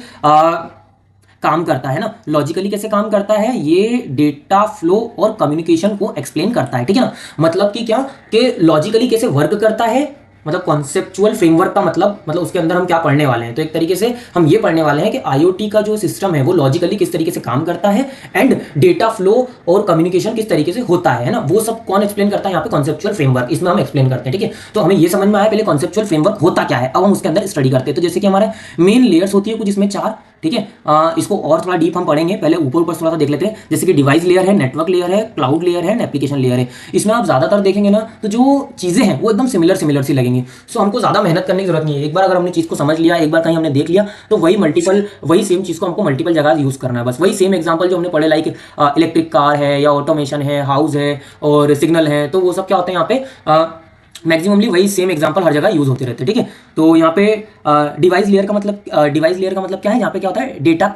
काम करता है ना, लॉजिकली कैसे काम करता है, ये डेटा फ्लो और कम्युनिकेशन को एक्सप्लेन करता है, ठीक है ना। मतलब कि क्या, कि लॉजिकली कैसे वर्क करता है, मतलब कॉन्सेप्चुअल फ्रेमवर्क का मतलब उसके अंदर हम क्या पढ़ने वाले हैं। तो एक तरीके से हम ये पढ़ने वाले हैं कि IoT का जो सिस्टम है वो लॉजिकली किस तरीके से काम करता है एंड डेटा फ्लो और कम्युनिकेशन किस तरीके से होता है ना, वो सब कौन एक्सप्लेन करता है, यहाँ पे कॉन्सेप्चुअल फ्रेमवर्क, इसमें हम एक्सप्लेन करते हैं, ठीक है। तो हमें ये समझ में आया पहले कॉन्सेप्चुअल फ्रेमवर्क होता क्या है, अब हम उसके अंदर स्टडी करते हैं। तो जैसे कि हमारे मेन लेयर्स होती है कुछ इसमें 4, ठीक है। इसको और थोड़ा डीप हम पढ़ेंगे, पहले ऊपर ऊपर थोड़ा सा देख लेते हैं। जैसे कि डिवाइस लेयर है, नेटवर्क लेयर है, क्लाउड लेयर है, एप्लीकेशन लेयर है। इसमें आप ज्यादातर देखेंगे ना तो जो चीजें हैं वो एकदम सिमिलर सी लगेंगी। सो हमको ज्यादा मेहनत करने की जरूरत नहीं है। एक बार अगर हमने चीज को समझ लिया, एक बार कहीं हमने देख लिया, तो वही सेम चीज को हमको मल्टीपल जगह यूज करना है। बस वही सेम एग्जांपल जो हमने पढ़े, लाइक इलेक्ट्रिक कार है या ऑटोमेशन है, हाउस है और सिग्नल है, तो वो सब क्या होते हैं यहाँ पे मैक्सिममली वही सेम एग्जांपल हर जगह यूज होते रहते हैं, ठीक है। तो यहाँ पे डिवाइस लेयर का मतलब क्या है, यहाँ पे क्या होता है, डेटा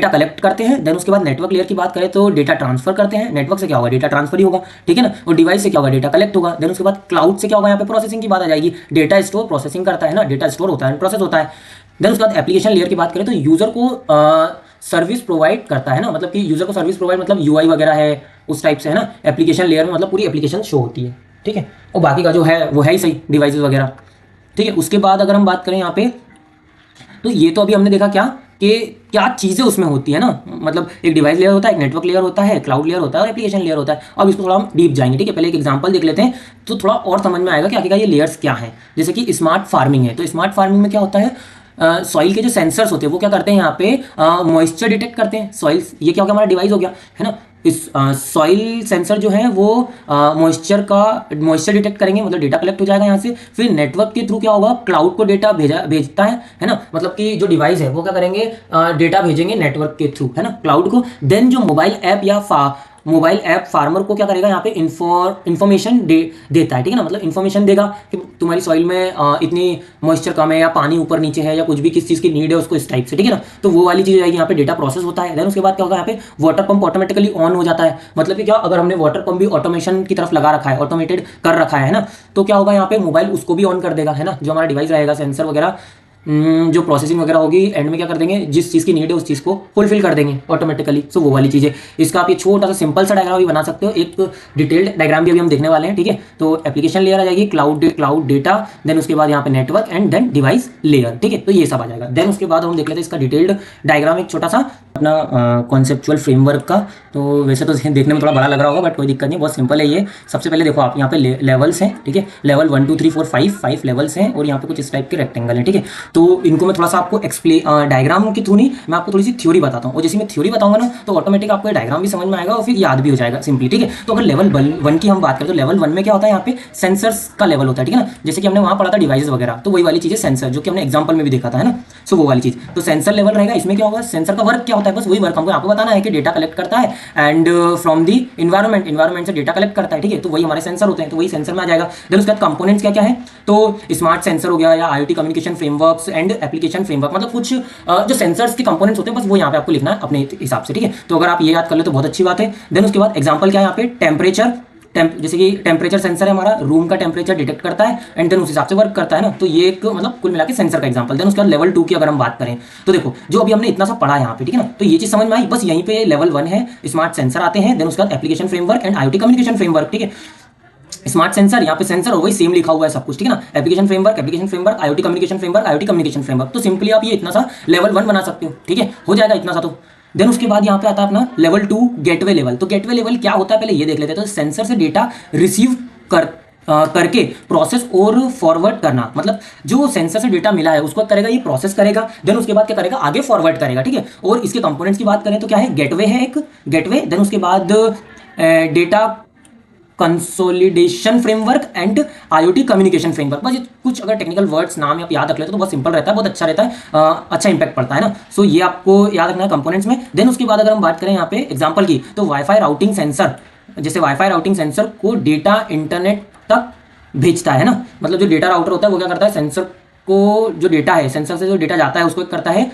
कलेक्ट करते हैं। देन उसके बाद नेटवर्क लेयर की बात करें तो डेटा ट्रांसफर करते हैं। नेटवर्क से क्या होगा, डेटा ट्रांसफर ही होगा, ठीक है ना। और डिवाइस से क्या होगा, डेटा कलेक्ट होगा। देन उसके बाद क्लाउड से क्या होगा, यहाँ पे प्रोसेसिंग की बात आ जाएगी। डेटा स्टोर प्रोसेसिंग करता है ना, डेटा स्टोर होता है, प्रोसेस होता है। देन उसके बाद एप्लीकेशन लेयर की बात करें तो यूजर को सर्विस प्रोवाइड करता है ना, मतलब कि यूजर को सर्विस प्रोवाइड मतलब UI वगैरह है उस टाइप से, है ना। एप्लीकेशन लेयर में मतलब पूरी एप्लीकेशन शो होती है, ठीक है। और बाकी का जो है वो है ही सही, डिवाइसेस वगैरह, ठीक है। उसके बाद अगर हम बात करें यहाँ पे, तो ये तो अभी हमने देखा क्या कि क्या चीज़ें उसमें होती है ना, मतलब एक डिवाइस लेयर होता है, एक नेटवर्क लेयर होता है, क्लाउड लेयर होता है और एप्लीकेशन लेयर होता है। अब इसको थोड़ा हम डीप जाएंगे, ठीक है। पहले एक एग्जांपल देख लेते हैं तो थोड़ा और समझ में आएगा कि आखिरकार ये लेयर्स क्या हैं। जैसे कि स्मार्ट फार्मिंग है, तो स्मार्ट फार्मिंग में क्या होता है, सॉइल के जो सेंसर्स होते हैं वो क्या करते हैं, यहाँ पे मॉइस्चर डिटेक्ट करते हैं। सॉइल ये क्या हो गया, हमारा डिवाइस हो गया, है ना। इस सॉइल सेंसर जो है वो मॉइस्चर डिटेक्ट करेंगे, मतलब डेटा कलेक्ट हो जाएगा यहाँ से। फिर नेटवर्क के थ्रू क्या होगा, क्लाउड को डेटा भेजता है ना, मतलब कि जो डिवाइस है वो क्या करेंगे, डेटा भेजेंगे नेटवर्क के थ्रू, है ना, क्लाउड को। देन जो मोबाइल ऐप या मोबाइल ऐप फार्मर को क्या करेगा, यहाँ पे इन्फॉर्मेशन देता है, ठीक है ना। मतलब इन्फॉर्मेशन देगा कि तुम्हारी सॉइल में इतनी मॉइस्चर कम है या पानी ऊपर नीचे है या कुछ भी, किस चीज़ की नीड है उसको, इस टाइप से, ठीक है ना। तो वो वाली चीज़ आएगी, यहाँ पे डेटा प्रोसेस होता है। देन उसके बाद क्या होगा, यहाँ पे वाटर पंप ऑटोमेटिकली ऑन हो जाता है। मतलब कि क्या, अगर हमने वाटर पंप भी ऑटोमेशन की तरफ लगा रखा है, ऑटोमेटेड कर रखा है ना, तो क्या होगा, यहाँ पे मोबाइल उसको भी ऑन कर देगा, है ना। जो हमारा डिवाइस रहेगा, सेंसर वगैरह, जो प्रोसेसिंग वगैरह होगी, एंड में क्या कर देंगे, जिस चीज़ की नीड है उस चीज़ को फुलफिल कर देंगे ऑटोमेटिकली। सो वो वाली चीज़ है। इसका आप ये छोटा सा सिंपल सा डायग्राम भी बना सकते हो, एक डिटेल्ड डायग्राम भी अभी हम देखने वाले हैं, ठीक है। तो एप्लीकेशन लेयर आ जाएगी, क्लाउड डेटा, देन उसके बाद यहाँ पे network and then device layer, ठीक है। तो ये सब आ जाएगा। देन उसके बाद हम देख लेते हैं इसका डिटेल्ड डायग्राम, एक छोटा सा अपना कॉन्सेप्चुअल फ्रेमवर्क का। तो वैसे तो देखने में थोड़ा बड़ा लग रहा होगा, बट कोई दिक्कत नहीं, बहुत सिंपल है ये। सबसे पहले देखो आप, यहाँ पे लेवल्स हैं, ठीक है। लेवल 1 2 3 4 5 लेवल्स हैं और यहाँ पे कुछ इस टाइप के रेक्टेंगल है, ठीक है। तो इनको मैं थोड़ा सा आपको डायग्राम के थ्रू नहीं, मैं आपको थोड़ी सी थ्योरी बताता हूँ, और जैसे मैं थ्योरी बताऊंगा ना तो ऑटोमेटिक आपको डायग्राम भी समझ में आएगा और फिर याद भी हो जाएगा सिंपली, ठीक है। तो अगर लेवल 1 की हम बात करें तो लेवल 1 में क्या होता है, यहाँ पे सेंसर्स का लेवल होता है, ठीक है ना। जैसे कि हमने वहाँ पढ़ा था डिवाइस वगैरह, तो वही वाली चीज़ है सेंसर, जो कि हमने एग्जाम्पल में भी देखा था, है ना। सो वो वाली चीज़, तो सेंसर लेवल रहेगा। इसमें क्या होगा, सेंसर का वर्क क्या होता है, बस वही वर्क हमको आपको बताना है कि डेटा कलेक्ट करता है एंड फ्रॉम दी इन्वायरमेंट से डेटा कलेक्ट करता है, ठीक है। तो वही हमारे सेंसर होते हैं, तो वही सेंसर में आ जाएगा। देन उसके बाद कंपोनेंट्स क्या क्या है, तो स्मार्ट सेंसर हो गया या IoT communication frameworks and application framework, मतलब कुछ जो सेंसर्स के कंपोनेंट्स होते हैं बस वो यहाँ पे आपको लिखना है अपने हिसाब से, ठीक है। तो अगर आप ये याद कर ले तो बहुत अच्छी बात है। देन उसके बाद एग्जांपल क्या है, यहाँ पे टेम्परेचर, जैसे कि टेम्परेचर सेंसर है हमारा, रूम का टेम्परेचर डिटेक्ट करता है एंड देन उस हिसाब से वर्क करता है ना। तो ये एक मतलब कुल मिला के सेंसर का एग्जांपल। देन उसके बाद लेवल 2 की अगर हम बात करें तो देखो, जो अभी हमने इतना सा पढ़ा है यहाँ पे, ठीक है ना, तो ये चीज समझ में आई। बस यहीं पे लेवल 1 है, स्मार्ट सेंसर आते हैं। देन उसके बाद application framework and IoT communication framework, ठीक है। स्मार्ट सेंसर, यहाँ पे सेंसर हो गई, सेम लिखा हुआ है सब कुछ, ठीक है ना। Application framework, IoT communication framework, तो सिंपली आप ये इतना सा लेवल 1 बना सकते हो, ठीक है, हो जाएगा इतना सा। तो देन उसके बाद यहाँ पे आता है अपना लेवल 2 गेटवे लेवल। तो गेटवे लेवल क्या होता है पहले ये देख लेते हैं। तो सेंसर से डेटा रिसीव करके प्रोसेस और फॉरवर्ड करना, मतलब जो सेंसर से डेटा मिला है उसको करेगा, ये प्रोसेस करेगा, देन उसके बाद क्या करेगा, आगे फॉरवर्ड करेगा, ठीक है। और इसके कंपोनेंट्स की बात करें तो क्या है, गेटवे है एक गेटवे, देन उसके बाद data consolidation framework and IoT communication framework. बस ये कुछ अगर टेक्निकल वर्ड्स नाम आप याद रख लेते तो बहुत सिंपल रहता है, बहुत अच्छा रहता है, अच्छा इंपैक्ट पड़ता है ना। सो ये आपको याद रखना है कंपोनेंट्स में। देन उसके बाद अगर हम बात करें यहाँ पे एग्जांपल की, तो वाईफाई राउटिंग सेंसर, जैसे वाईफाई राउटिंग सेंसर को डेटा इंटरनेट तक भेजता है ना, मतलब जो डेटा राउटर होता है वो क्या करता है, सेंसर को जो डेटा है, सेंसर से जो डेटा जाता है उसको करता है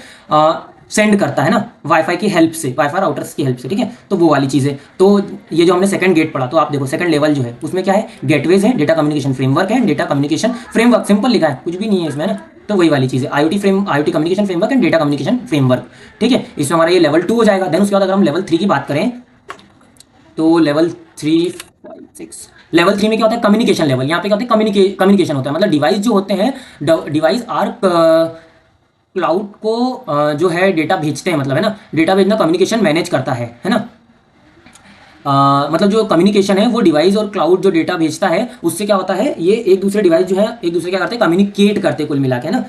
सेंड करता है ना, वाईफाई की हेल्प से, वाईफाई राउटर्स की हेल्प से, ठीक है। तो वो वाली चीज़ है। तो ये जो हमने सेकंड गेट पढ़ा, तो आप देखो सेकंड लेवल जो है उसमें क्या है, गेटवेज है, डेटा कम्युनिकेशन फ्रेमवर्क है, डेटा कम्युनिकेशन फ्रेमवर्क, सिंपल लिखा है, कुछ भी नहीं है इसमें ना। तो वही वाली चीज़ है, IoT communication framework and data communication framework, ठीक है। इसमें हमारा ये लेवल 2 हो जाएगा। देन उसके बाद अगर हम लेवल 3 की बात करें तो लेवल 3, 5, 6, लेवल 3 में क्या होता है, कम्युनिकेशन लेवल। यहाँ पे क्या होता है, कम्युनिकेशन होता है, मतलब डिवाइस जो होते हैं, डिवाइस आर क्लाउड को जो है डेटा भेजते हैं, मतलब है ना, डेटा भेजना कम्युनिकेशन मैनेज करता है ना। मतलब जो कम्युनिकेशन है वो डिवाइस और क्लाउड जो डेटा भेजता है उससे क्या होता है, ये एक दूसरे डिवाइस जो है एक दूसरे क्या करते हैं, कम्युनिकेट करते हैं कुल मिला के ना,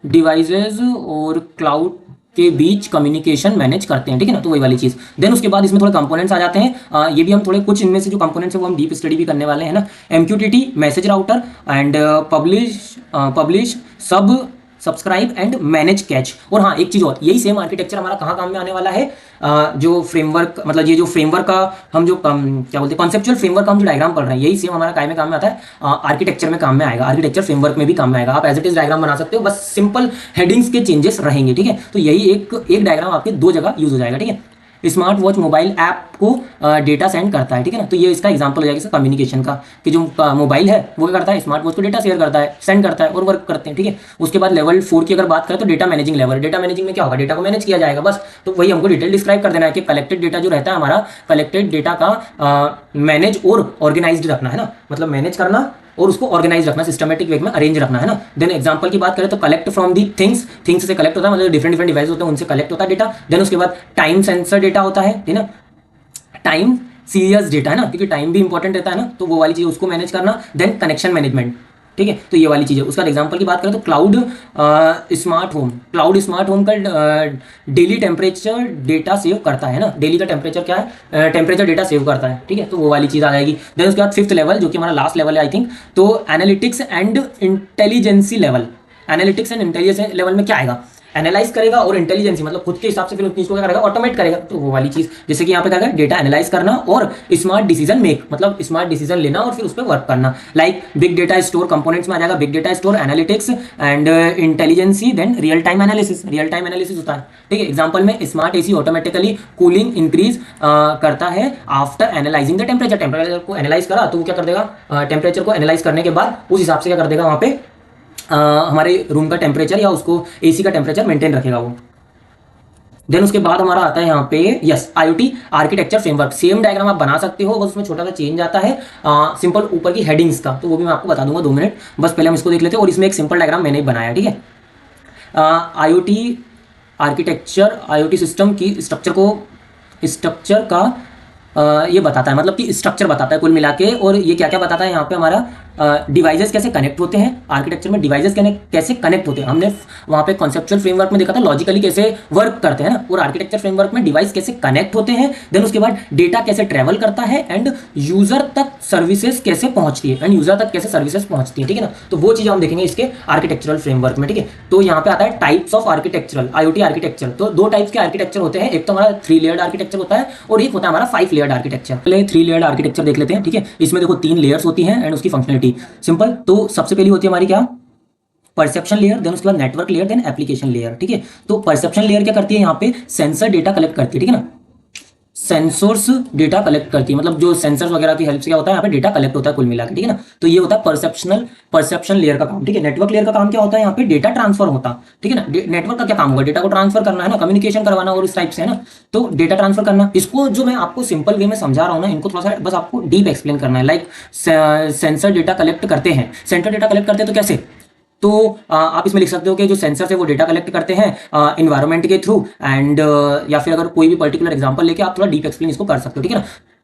डिवाइसेज और क्लाउड के बीच कम्युनिकेशन मैनेज करते हैं, ठीक है ना। तो वही वाली चीज़। देन उसके बाद इसमें थोड़े कंपोनेंट्स आ जाते हैं, ये भी हम थोड़े कुछ इनमें से जो कंपोनेंट्स है वो हम डीप स्टडी भी करने वाले हैं ना। MQTT message router and publish सब सब्सक्राइब एंड मैनेज कैच। और हाँ एक चीज़ और, यही सेम आर्किटेक्चर हमारा कहाँ काम में आने वाला है, जो फ्रेमवर्क, मतलब ये जो फ्रेमवर्क का हम जो क्या बोलते हैं, कॉन्सेप्चुअल फ्रेमवर्क का हम जो डायग्राम पढ़ रहे हैं, यही सेम हमारा काय में काम में आता है, आर्किटेक्चर में काम में आएगा, आर्किटेक्चर फ्रेमवर्क में भी काम में आएगा। आप एज इट इज डायग्राम बना सकते हो, बस सिंपल हेडिंग्स के चेंजेस रहेंगे, ठीक है। तो यही एक डायग्राम आपके दो जगह यूज हो जाएगा, ठीक है। स्मार्ट वॉच मोबाइल ऐप को डेटा सेंड करता है, ठीक है ना। तो ये इसका एग्जांपल हो जाएगा इसका कम्युनिकेशन का, कि जो मोबाइल है वो क्या करता है, स्मार्ट वॉच को डेटा शेयर करता है, सेंड करता है और वर्क करते हैं, ठीक है। उसके बाद लेवल 4 की अगर बात करें तो data managing level. Data managing में क्या होगा, डेटा को मैनेज किया जाएगा बस। तो वही हमको डिटेल डिस्क्राइब कर देना है कि कलेक्टेड डेटा जो रहता है हमारा, कलेक्टेड डेटा का मैनेज और ऑर्गेनाइज्ड रखना है ना, मतलब मैनेज करना और उसको ऑर्गेनाइज रखना, सिस्टमेटिक वे में अरेंज रखना है ना। देन एग्जांपल की बात करें तो कलेक्ट फ्रॉम दी थिंग्स से कलेक्ट होता है, मतलब डिफरेंट डिफरेंट डिवाइस होते हैं उनसे कलेक्ट होता है डेटा। देन उसके बाद टाइम सेंसर डेटा होता है, ठीक है ना, टाइम सीरियस डेटा है ना, क्योंकि टाइम भी इंपॉर्टेंट रहता है ना, तो वो वाली चीज़ उसको मैनेज करना। देन कनेक्शन मैनेजमेंट, ठीक है। तो ये वाली चीज़ है। उसका एग्जांपल की बात करें तो क्लाउड स्मार्ट होम का डेली टेम्परेचर डेटा सेव करता है ना, डेली का टेम्परेचर क्या है, टेम्परेचर डेटा सेव करता है, ठीक है। तो वो वाली चीज़ आ जाएगी। देन उसके बाद 5th लेवल जो कि हमारा लास्ट लेवल है आई थिंक, तो analytics and intelligence level. Analytics and intelligence level में क्या आएगा, एनालाइज करेगा और इंटेलिजेंसी, मतलब खुद के हिसाब से फिर उस चीज को क्या करेगा, ऑटोमेट करेगा। तो वो वाली चीज, जैसे कि यहाँ पे क्या करेगा, डेटा एनालाइज करना और स्मार्ट डिसीजन मेक, मतलब स्मार्ट डिसीजन लेना और फिर उस पर वर्क करना। Like big data store components में आ जाएगा, big data store, analytics and intelligence, then real time analysis. Real time analysis होता है, ठीक है। एग्जाम्पल में smart AC automatically cooling increase करता है after analysing the temperature. Temperature को एनालाइज करा तो वो क्या कर देगा, टेम्परेचर को एनालाइज करने के बाद उस हिसाब से क्या कर देगा, वहाँ पे हमारे रूम का टेम्परेचर या उसको एसी का टेम्परेचर मेंटेन रखेगा वो। देन उसके बाद हमारा आता है यहाँ पे yes IoT architecture framework. Same diagram आप बना सकते हो, बस उसमें छोटा सा चेंज आता है सिंपल ऊपर की हेडिंग्स का, तो वो भी मैं आपको बता दूंगा 2 मिनट। बस पहले हम इसको देख लेते हैं। और इसमें एक सिंपल डायग्राम मैंने बनाया, ठीक है। आईओटी आर्किटेक्चर आईओटी सिस्टम की स्ट्रक्चर का ये बताता है, मतलब कि स्ट्रक्चर बताता है कुल मिला के। और ये क्या क्या बताता है यहाँ पे, हमारा डिवाइसेस कैसे कनेक्ट होते हैं, आर्किटेक्चर में डिवाइसेस कैसे कनेक्ट होते हैं। हमने वहाँ पे कॉन्सेप्चुअल फ्रेमवर्क में देखा था लॉजिकली कैसे वर्क करते हैं ना, और आर्किटेक्चर फ्रेमवर्क में डिवाइस कैसे कनेक्ट होते हैं। देन उसके बाद डेटा कैसे ट्रेवल करता है एंड यूजर तक सर्विसेज कैसे पहुंचती है, ठीक है ना। तो वो चीज़ हम देखेंगे इसके आर्किटेक्चरल फ्रेमवर्क में, ठीक है। तो यहाँ पे आता है types of architectural IoT architecture. तो 2 टाइप्स के आर्किटेक्चर होते हैं, एक तो हमारा 3 लेयर्ड आर्किटेक्चर होता है और एक होता है हमारा 5 लेयर्ड आर्किटेक्चर। पहले 3 लेयर्ड आर्किटेक्चर देख लेते हैं, ठीक है। इसमें देखो 3 लेयर्स होती हैं एंड उसकी फंक्शनलिटी सिंपल। तो सबसे पहली होती है हमारी क्या, परसेप्शन लेयर, देन उसके बाद network layer, then application layer, ठीक है। तो परसेप्शन लेयर क्या करती है, यहाँ पे सेंसर डेटा कलेक्ट करती है, ठीक है ना, सेंसर्स डेटा कलेक्ट करती है, मतलब जो सेंसर्स वगैरह की हेल्प से क्या होता है यहाँ पे डेटा कलेक्ट होता है कुल मिला के, ठीक है ना। तो ये होता है परसेप्शन लेयर का काम, ठीक है। नेटवर्क लेयर का काम क्या होता है, यहाँ पे डेटा ट्रांसफर होता, ठीक है ना। नेटवर्क का क्या काम होगा, डेटा को ट्रांसफर करना है ना, कम्युनिकेशन करवाना और इस टाइप से है ना, तो डेटा ट्रांसफर करना। इसको जो मैं आपको सिंपल वे में समझा रहा हूँ ना, इनको थोड़ा सा बस आपको डीप एक्सप्लेन करना है। लाइक सेंसर डेटा कलेक्ट करते हैं, सेंसर डेटा कलेक्ट करते हैं तो कैसे, तो आप इसमें लिख सकते हो कि जो सेंसर से वो डेटा कलेक्ट करते हैं इन्वायरमेंट के थ्रू एंड या फिर अगर कोई भी पर्टिकुलर एग्जांपल लेके आप थोड़ा डीप एक्सप्लेन इसको कर सकते हो, ठीक है ना।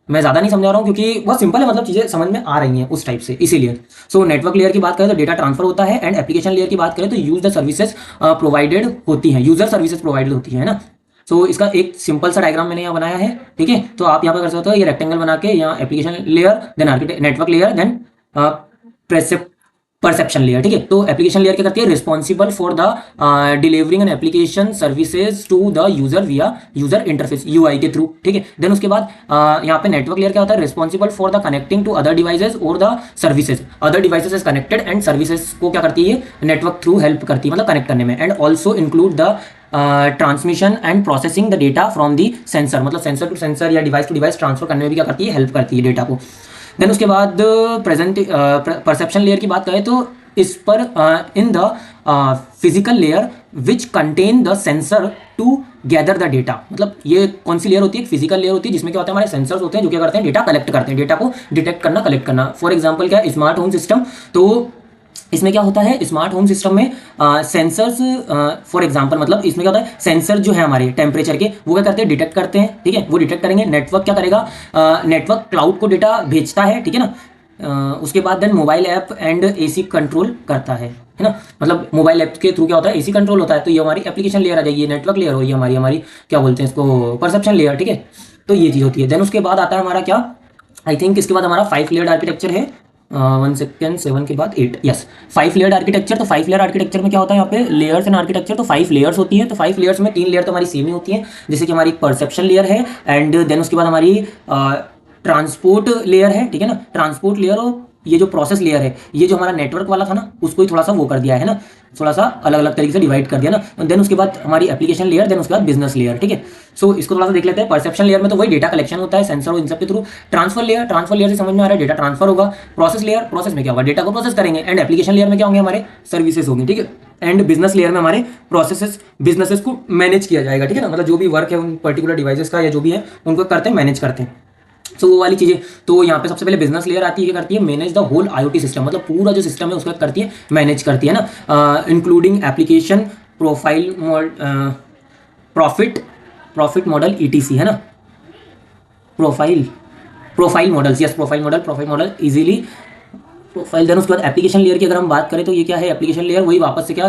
मैं ज़्यादा नहीं समझा रहा हूँ क्योंकि बहुत सिंपल है, मतलब चीज़ें समझ में आ रही हैं उस टाइप से, इसीलिए। सो नेटवर्क लेयर की बात करें तो डेटा ट्रांसफर होता है, एंड एप्लीकेशन लेयर की बात करें तो यूज द सर्विसेज प्रोवाइडेड होती हैं, यूजर सर्विसेज प्रोवाइडेड होती है ना। सो इसका एक सिंपल सा डायग्राम मैंने यहाँ बनाया है, ठीक है। तो आप यहाँ पे कर सकते हो ये रेक्टेंगल बना के, यहाँ application layer, then network layer, then perception layer, ठीक है। तो एप्लीकेशन लेयर क्या करती है, responsible for the delivering an application services to the user via user interface, UI के थ्रू, ठीक है। देन उसके बाद यहाँ पे नेटवर्क लेयर क्या होता है, responsible for the connecting to other devices और the services, other devices is connected and services को क्या करती है, नेटवर्क थ्रू हेल्प करती है, मतलब कनेक्ट करने में, and also include the transmission and processing the data from the sensor, मतलब सेंसर टू सेंसर या डिवाइस टू डिवाइस ट्रांसफर करने में भी क्या करती है, हेल्प करती है डेटा को। देन उसके बाद प्रेजेंट परसेप्शन लेयर की बात करें तो इस पर in the physical layer which contain the sensor to gather the data, मतलब ये कौन सी लेयर होती है, फिजिकल लेयर होती है जिसमें क्या होता है, हमारे सेंसर्स होते हैं जो क्या करते हैं, डेटा कलेक्ट करते हैं, डेटा को डिटेक्ट करना, कलेक्ट करना। फॉर एग्जांपल क्या, स्मार्ट होम सिस्टम, तो इसमें क्या होता है, स्मार्ट होम सिस्टम में सेंसर्स, फॉर एग्जांपल मतलब इसमें क्या होता है, सेंसर जो है हमारे टेम्परेचर के, वो क्या करते हैं, डिटेक्ट करते हैं, ठीक है, वो डिटेक्ट करेंगे। नेटवर्क क्या करेगा, नेटवर्क क्लाउड को डेटा भेजता है, ठीक है ना। उसके बाद then mobile app and AC control करता है ना, मतलब मोबाइल ऐप के थ्रू क्या होता है, एसी कंट्रोल होता है। तो ये हमारी एप्लीकेशन लेयर आ जाएगी, नेटवर्क लेयर हो, ये हमारी हमारी क्या बोलते हैं इसको, परसेप्शन लेयर, ठीक है। तो ये चीज़ होती है। देन उसके बाद आता है हमारा क्या, आई थिंक इसके बाद हमारा 5 लेयर्ड आर्किटेक्चर है, 1 सेकेंड, 7 के बाद 8, यस, 5 लेयर्ड आर्किटेक्चर। तो 5 लेयर आर्किटेक्चर में क्या होता है, यहाँ पे लेयर्स एंड आर्किटेक्चर, तो 5 लेयर्स होती हैं। तो 5 लेयर्स में 3 लेयर तो हमारी सेम ही होती हैं, जैसे कि हमारी परसेप्शन लेयर है, एंड देन उसके बाद हमारी ट्रांसपोर्ट लेयर है, ठीक है ना। ट्रांसपोर्ट लेयर और ये जो प्रोसेस लेयर है, ये जो हमारा नेटवर्क वाला था ना, उसको ही थोड़ा सा वो कर दिया है ना, थोड़ा सा अलग अलग तरीके से डिवाइड कर दिया ना। देन उसके बाद हमारी एप्लीकेशन लेयर, देन उसके बाद बिजनेस लेयर, ठीक है। सो इसको थोड़ा सा देख लेते हैं। परसेप्शन लेयर में तो वही डेटा कलेक्शन होता है, सेंसर और इन सब के through. Transfer layer, transfer layer से समझ में आ रहा है डेटा ट्रांसफर होगा। प्रोसेस लेयर, प्रोसेस में क्या होगा, डेटा को प्रोसेस करेंगे। एंड एप्लीकेशन लेयर में क्या होंगे, हमारे सर्विसेज होंगी, ठीक है। एंड बिजनेस लेयर में हमारे प्रोसेसेस, बिजनेसेस को मैनेज किया जाएगा, ठीक है ना, मतलब जो भी वर्क है उन पर्टिकुलर डिवाइसेस का या जो भी है उनको करते हैं, मैनेज करते हैं। सो वो वाली चीज़ें। तो यहाँ पे सबसे पहले बिजनेस लेयर आती है, करती है manage the whole IoT system, मतलब पूरा जो सिस्टम है उसका करती है, मैनेज करती है ना, including application profile profit profit model etc, है ना, profile profile models, yes, profile model easily profile. Then उसके बाद एप्लीकेशन लेयर की अगर हम बात करें तो ये क्या है, एप्लीकेशन लेयर वही वापस से क्या,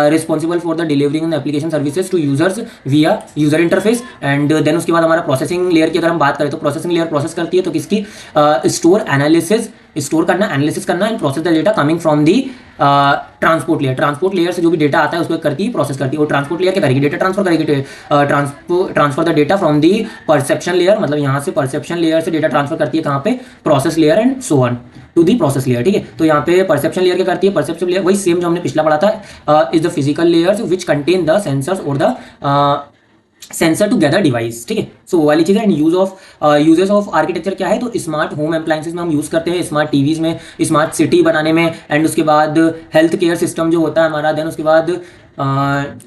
responsible for the delivering application services to users via user interface. And then उसके बाद हमारा प्रोसेसिंग लेयर की अगर हम बात करें तो प्रोसेसिंग लेयर प्रोसेस करती है, तो किसकी, स्टोर एनालिसिस, स्टोर करना, एनालिसिस करना and process the data coming from the transport layer. Transport layer से जो भी डेटा आता है उसको करती है, प्रोसेस करती है। और ट्रांसपोर्ट लेयर क्या करेगी, डेटा ट्रांसफर करेगी, transfer the data from the perception layer, मतलब यहाँ से परसेप्शन लेयर से डेटा ट्रांसफर करती है कहाँ पे, process layer and so on to the process layer, ठीक है। तो यहाँ पे परसेप्शन लेयर क्या करती है, परसेप्शन लेयर वही सेम जो हमने पिछला पढ़ा था, is the physical layers which contain the sensors और the sensor to gather device, ठीक है। सो वो वाली चीज़ है। एंड यूजेस ऑफ आर्किटेक्चर क्या है, तो स्मार्ट होम अप्लायंसेस में हम यूज़ करते हैं, स्मार्ट टीवीज में, स्मार्ट सिटी बनाने में, एंड उसके बाद हेल्थ केयर सिस्टम जो होता है हमारा, देन उसके बाद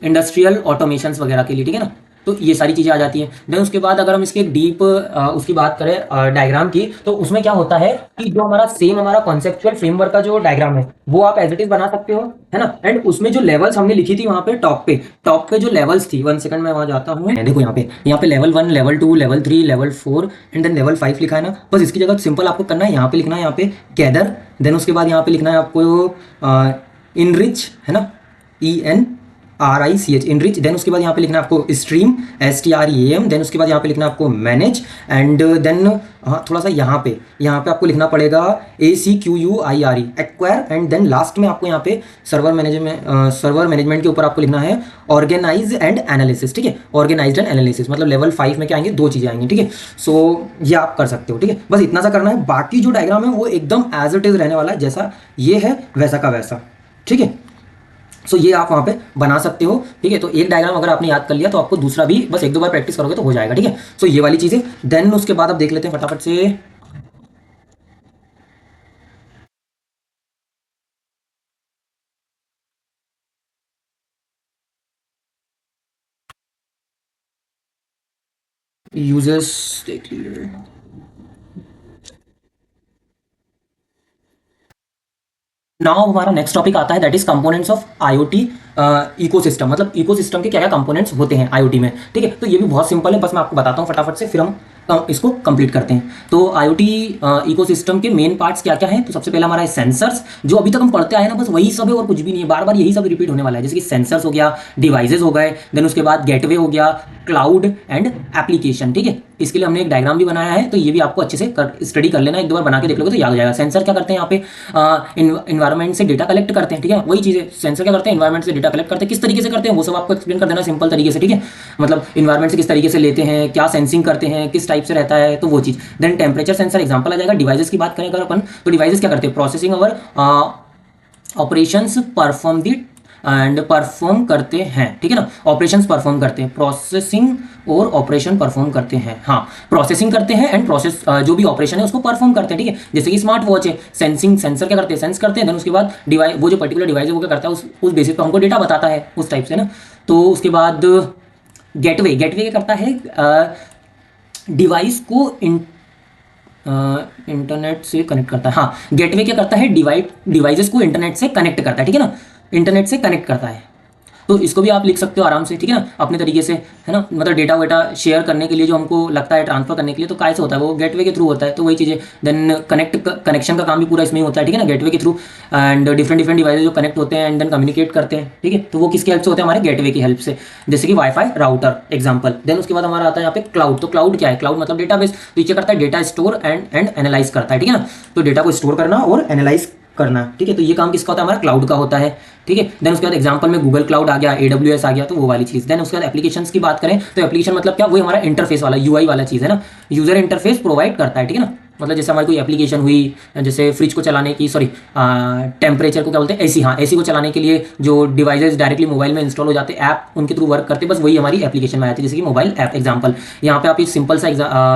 इंडस्ट्रियल ऑटोमेशन वगैरह के लिए, ठीक है ना। तो ये सारी चीज़ें आ जाती हैं। देन उसके बाद अगर हम इसके डीप उसकी बात करें डायग्राम की, तो उसमें क्या होता है कि जो हमारा सेम हमारा कॉन्सेप्चुअल फ्रेमवर्क का जो डायग्राम है वो आप एज इट इज बना सकते हो, है ना। एंड उसमें जो लेवल्स हमने लिखी थी वहाँ पे टॉप पे जो लेवल्स थी, 1 सेकंड में वहाँ जाता हूँ, देखो यहाँ पे level 1, level 2, level 3, level 4 and then level 5 लिखा है ना। बस इसकी जगह सिंपल आपको करना है, यहाँ पे लिखना है, यहाँ पे गैदर, देन उसके बाद यहाँ पे लिखना है आपको इनरिच, है ना, ENRICH, इनरिच। देन उसके बाद यहाँ पे लिखना है आपको स्ट्रीम, STREAM। देन उसके बाद यहाँ पे लिखना है आपको मैनेज, एंड देन हाँ थोड़ा सा यहाँ पे आपको लिखना पड़ेगा ACQUIRE, acquire. And then last में आपको यहाँ पे सर्वर मैनेजमेंट के ऊपर आपको लिखना है ऑर्गेनाइज एंड एनालिसिस, ठीक है। ऑर्गेनाइज एंड एनालिसिस मतलब लेवल 5 में क्या आएंगे, 2 चीज़ें आएंगी, ठीक है। सो ये आप कर सकते हो, ठीक है। बस इतना सा करना है, बाकी जो डायग्राम है वो एकदम एज इट इज रहने वाला है, जैसा ये है वैसा का वैसा, ठीक है। सो ये आप वहाँ पे बना सकते हो, ठीक है। तो एक डायग्राम अगर आपने याद कर लिया तो आपको दूसरा भी बस 1-2 बार प्रैक्टिस करोगे तो हो जाएगा, ठीक है। सो ये वाली चीज़ें। देन उसके बाद आप देख लेते हैं फटाफट से, यूजर्स देख लीजिए। नाउ हमारा नेक्स्ट टॉपिक आता है, that is components of IoT ecosystem, मतलब इकोसिस्टम के क्या क्या कंपोनेंट्स होते हैं आईओटी में, ठीक है। तो ये भी बहुत सिंपल है, बस मैं आपको बताता हूँ फटाफट से, फिर हम इसको कंप्लीट करते हैं। तो IoT इकोसिस्टम के मेन पार्ट्स क्या क्या हैं? तो सबसे पहला हमारा है सेंसर्स, जो अभी तक हम पढ़ते आए ना, बस वही सब है और कुछ भी नहीं है, बार बार यही सब रिपीट होने वाला है। जैसे कि सेंसर्स हो गया, डिवाइसेस हो गए, देन उसके बाद गेटवे हो गया, क्लाउड एंड एप्लीकेशन। ठीक है, इसके लिए हमने एक डायग्राम भी बनाया है, तो ये भी आपको अच्छे से स्टडी कर लेना, एक दो बार बना के देख लोगे तो याद हो जाएगा। सेंसर क्या करते हैं यहाँ पे? इन्वायरमेंट से डेटा कलेक्ट करते हैं। ठीक है, वही चीज़ है, सेंसर क्या करते हैं? इन्वायरमेंट से डेटा कलेक्ट करते हैं। किस तरीके से करते हैं वो सब आपको एक्सप्लेन कर देना सिंपल तरीके से। ठीक है, मतलब इन्वायरमेंट से किस तरीके से लेते हैं, क्या सेंसिंग करते हैं, किस टाइप से रहता है, तो वो चीज़। देन टेम्परेचर सेंसर एग्जांपल आ जाएगा। डिवाइसेस की बात करें अगर अपन, तो डिवाइसेस क्या करते हैं? प्रोसेसिंग और operations perform the and perform करते हैं। ठीक है ना, ऑपरेशंस परफॉर्म करते हैं, प्रोसेसिंग और ऑपरेशन परफॉर्म करते हैं। हाँ, प्रोसेसिंग करते हैं एंड प्रोसेस जो भी ऑपरेशन है उसको परफॉर्म करते हैं। ठीक है, जैसे कि स्मार्ट वॉच है, सेंसिंग सेंसर क्या करते हैं? सेंस करते हैं, देन उसके बाद डिवाइस, वो जो पर्टिकुलर डिवाइस है वो क्या करता है? उस बेसिस पर हमको डेटा बताता है, उस टाइप से ना। तो उसके बाद गेटवे, गेटवे क्या करता है? डिवाइस को इंटरनेट से कनेक्ट करता है। हाँ, गेटवे क्या करता है? डिवाइसेस को इंटरनेट से कनेक्ट करता है। ठीक है ना, इंटरनेट से कनेक्ट करता है। तो इसको भी आप लिख सकते हो आराम से। ठीक है ना, अपने तरीके से, है ना, मतलब डेटा वेटा शेयर करने के लिए जो हमको लगता है, ट्रांसफर करने के लिए, तो कैसे होता है? वो गेटवे के थ्रू होता है। तो वही चीज़ें, देन कनेक्शन का काम भी पूरा इसमें ही होता है। ठीक है ना, गेटवे के थ्रू, एंड डिफरेंट डिवाइसेज जो कनेक्ट होते हैं एंड देन कम्युनिकेट करते हैं। ठीक है, तो वो किसकी हेल्प से होते हैं? हमारे गेटवे की हेल्प से, जैसे कि वाईफाई राउटर एग्जाम्पल। देन उसके बाद हमारा आता है यहाँ पे क्लाउड। तो क्लाउड क्या है? क्लाउड मतलब डेटाबेस। तो ये क्या करता है? डेटा स्टोर एंड एनालाइज करता है। ठीक है ना, तो डेटा को स्टोर करना और एनालाइज करना। ठीक है, तो ये काम किसका होता है? हमारा क्लाउड का होता है। ठीक है, देन उसके बाद एग्जांपल में गूगल क्लाउड आ गया, AWS आ गया, तो वो वाली चीज़। देन उसके बाद एप्लीकेशंस की बात करें, तो एप्लीकेशन मतलब क्या? वही हमारा इंटरफेस वाला, UI वाला चीज़ है ना, यूजर इंटरफेस प्रोवाइड करता है। ठीक है ना, मतलब जैसे हमारी कोई एप्लीकेशन हुई, जैसे फ्रिज को चलाने की, सॉरी, टेम्परेचर को क्या बोलते हैं? AC। हाँ, AC को चलाने के लिए जो डिवाइसेज डायरेक्टली मोबाइल में इंस्टॉल हो जाते हैं, ऐप उनके थ्रू वर्क करते हैं, बस वही हमारी एप्लीकेशन में आती है, जैसे कि मोबाइल ऐप एग्जाम्पल। यहाँ पे आप एक सिंपल सा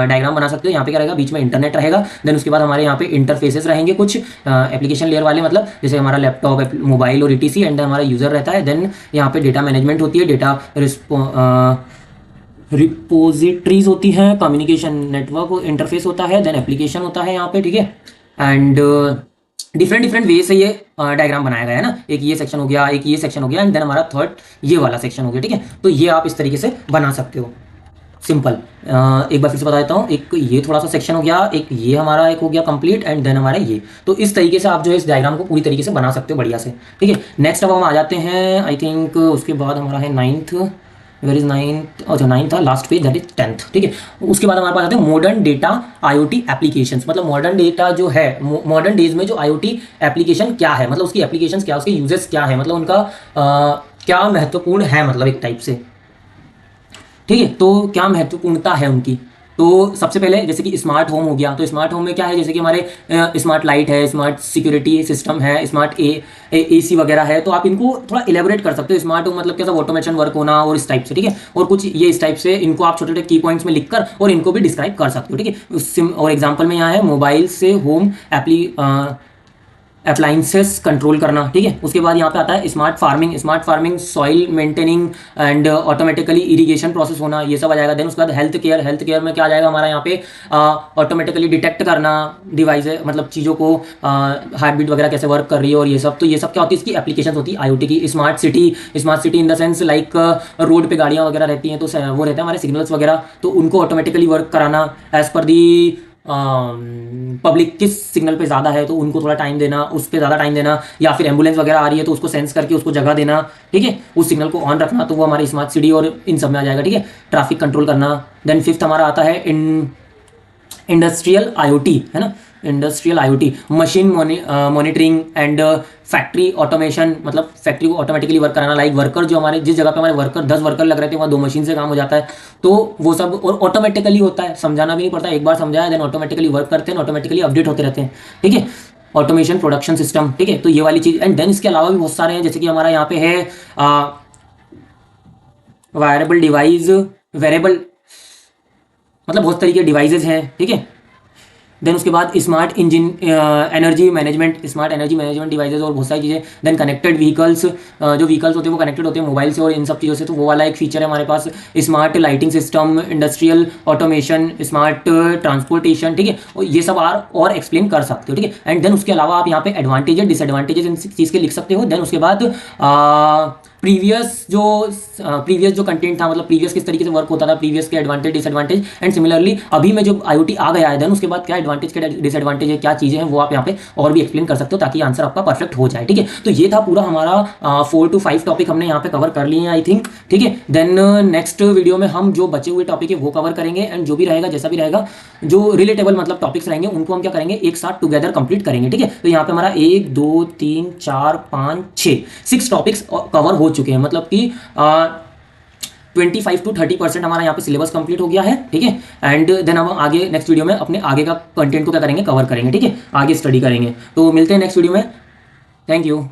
डायग्राम बना सकते हो। यहाँ पे क्या रहेगा? बीच में इंटरनेट रहेगा, देन उसके बाद हमारे यहाँ पे इंटरफेसेस रहेंगे कुछ एप्लीकेशन लेयर वाले, मतलब जैसे हमारा लैपटॉप, मोबाइल और ETC, एंड हमारा यूजर रहता है। देन यहाँ पे डेटा मैनेजमेंट होती है, डेटा रिपोजिटरीज होती हैं, कम्युनिकेशन नेटवर्क इंटरफेस होता है, देन एप्लीकेशन होता है यहाँ पे। ठीक है, एंड डिफरेंट वे से ये डायग्राम बनाया गया है ना। एक ये सेक्शन हो गया, एक ये सेक्शन हो गया, एंड देन हमारा थर्ड ये वाला सेक्शन हो गया। ठीक है, तो ये आप इस तरीके से बना सकते हो सिंपल। एक बार फिर से बता देता हूँ, एक ये थोड़ा सा सेक्शन हो गया, एक ये हमारा एक हो गया कंप्लीट, एंड देन हमारा ये। तो इस तरीके से आप जो है इस डायग्राम को पूरी तरीके से बना सकते हो बढ़िया से। ठीक है, नेक्स्ट अब हम आ जाते हैं, आई थिंक उसके बाद हमारा है 9th। Where is 9th? अच्छा, 9th था last page, that is 10th। ठीक है, उसके बाद हमारे पास आते हैं मॉडर्न डेटा IoT एप्लीकेशंस। मतलब मॉडर्न डेटा जो है, मॉडर्न डेज में जो IoT एप्लीकेशन क्या है, मतलब उसकी एप्लीकेशंस क्या, उसके यूजेस क्या है, मतलब उनका क्या महत्वपूर्ण है, मतलब एक टाइप से। ठीक है, तो क्या महत्वपूर्णता है उनकी? तो सबसे पहले जैसे कि स्मार्ट होम हो गया, तो स्मार्ट होम में क्या है? जैसे कि हमारे स्मार्ट लाइट है, स्मार्ट सिक्योरिटी सिस्टम है, स्मार्ट AC वगैरह है, तो आप इनको थोड़ा इलेबोरेट कर सकते हो। स्मार्ट होम मतलब कैसा? ऑटोमेशन वर्क होना और इस टाइप से। ठीक है, और कुछ ये इस टाइप से इनको आप छोटे छोटे की पॉइंट्स में लिखकर और इनको भी डिस्क्राइब कर सकते हो। ठीक है, और एग्जाम्पल में यहाँ है मोबाइल से होम अप्लाइंसेस कंट्रोल करना। ठीक है, उसके बाद यहाँ पे आता है smart farming. Smart farming soil maintaining and automatically irrigation process होना, ये सब आ जाएगा। देन उसके बाद हेल्थ केयर। हेल्थ केयर में क्या आ जाएगा हमारा? यहाँ पे ऑटोमेटिकली डिटेक्ट करना डिवाइस, मतलब चीज़ों को, हार्ट बीट वगैरह कैसे वर्क कर रही है और ये सब। तो ये सब क्या होती है? इसकी एप्लीकेशन होती है IoT की। Smart city, smart city in the sense like road पे गाड़ियाँ वगैरह रहती हैं, तो वो रहते हैं हमारे सिग्नल्स वगैरह, तो उनको ऑटोमेटिकली वर्क कराना एज पर दी पब्लिक किस सिग्नल पे ज़्यादा है तो उनको थोड़ा टाइम देना, उस पर ज़्यादा टाइम देना, या फिर एम्बुलेंस वगैरह आ रही है तो उसको सेंस करके उसको जगह देना। ठीक है, उस सिग्नल को ऑन रखना, तो वो हमारी स्मार्ट सिटी और इन सब में आ जाएगा। ठीक है, ट्रैफिक कंट्रोल करना। देन फिफ्थ हमारा आता है इंडस्ट्रियल IoT, है ना, industrial IoT, machine monitoring and factory automation, मतलब फैक्ट्री को ऑटोमेटिकली वर्क कराना। लाइक वर्कर, जो हमारे जिस जगह पे हमारे वर्कर 10 वर्कर लग रहे थे वहाँ 2 मशीन से काम हो जाता है, तो वो सब और ऑटोमेटिकली होता है, समझाना भी नहीं पड़ता, एक बार समझाया देन ऑटोमेटिकली वर्क करते हैं, ऑटोमेटिकली अपडेट होते रहते हैं। ठीक है, ऑटोमेशन प्रोडक्शन सिस्टम। ठीक है, तो ये वाली चीज़, एंड देन इसके अलावा भी बहुत सारे हैं, जैसे कि हमारा यहाँ पे है वायरेबल डिवाइस, वेरेबल, मतलब बहुत तरीके के डिवाइसेज हैं। ठीक है, देन उसके बाद smart engine energy management, smart energy management devices और बहुत सारी चीज़ें। देन कनेक्टेड व्हीकल्स, जो व्हीकल्स होते हैं वो कनेक्टेड होते हैं मोबाइल से और इन सब चीज़ों से, तो वो वाला एक फीचर है हमारे पास। Smart lighting system, industrial automation, smart transportation. ठीक है, और ये सब और एक्सप्लेन कर सकते हो। ठीक है, एंड देन उसके अलावा आप यहाँ पे एडवांटेजेस डिसएडवांटेजेस इन चीज़ के लिख सकते हो। देन उसके बाद प्रीवियस जो कंटेंट था, मतलब प्रीवियस किस तरीके से वर्क होता था, प्रीवियस के एडवांटेज डिसएडवांटेज, एंड सिमिलरली अभी में जो IoT आ गया है देन उसके बाद क्या एडवांटेज क्या डिसएडवांटेज है, क्या चीज़ें हैं वो आप यहाँ पे और भी एक्सप्लेन कर सकते हो ताकि आंसर आपका परफेक्ट हो जाए। ठीक है, तो ये था पूरा हमारा 4 to 5 टॉपिक हमने यहाँ पे कवर कर लिए हैं आई थिंक। ठीक है, देन नेक्स्ट वीडियो में हम जो बचे हुए टॉपिक है वो कवर करेंगे, एंड जो भी रहेगा जैसा भी रहेगा जो रिलेटेबल मतलब टॉपिक्स रहेंगे उनको हम क्या करेंगे एक साथ टुगेदर कंप्लीट करेंगे। ठीक है, तो यहाँ पे हमारा 1 2 3 4 5 6 टॉपिक्स कवर हो चुके हैं, मतलब कि 25 to 30% हमारा यहाँ पे सिलेबस कंप्लीट हो गया है। ठीक है, एंड देन हम आगे नेक्स्ट वीडियो में अपने आगे का कंटेंट को क्या करेंगे कवर करेंगे। ठीक है, आगे स्टडी करेंगे। तो मिलते हैं नेक्स्ट वीडियो में। Thank you.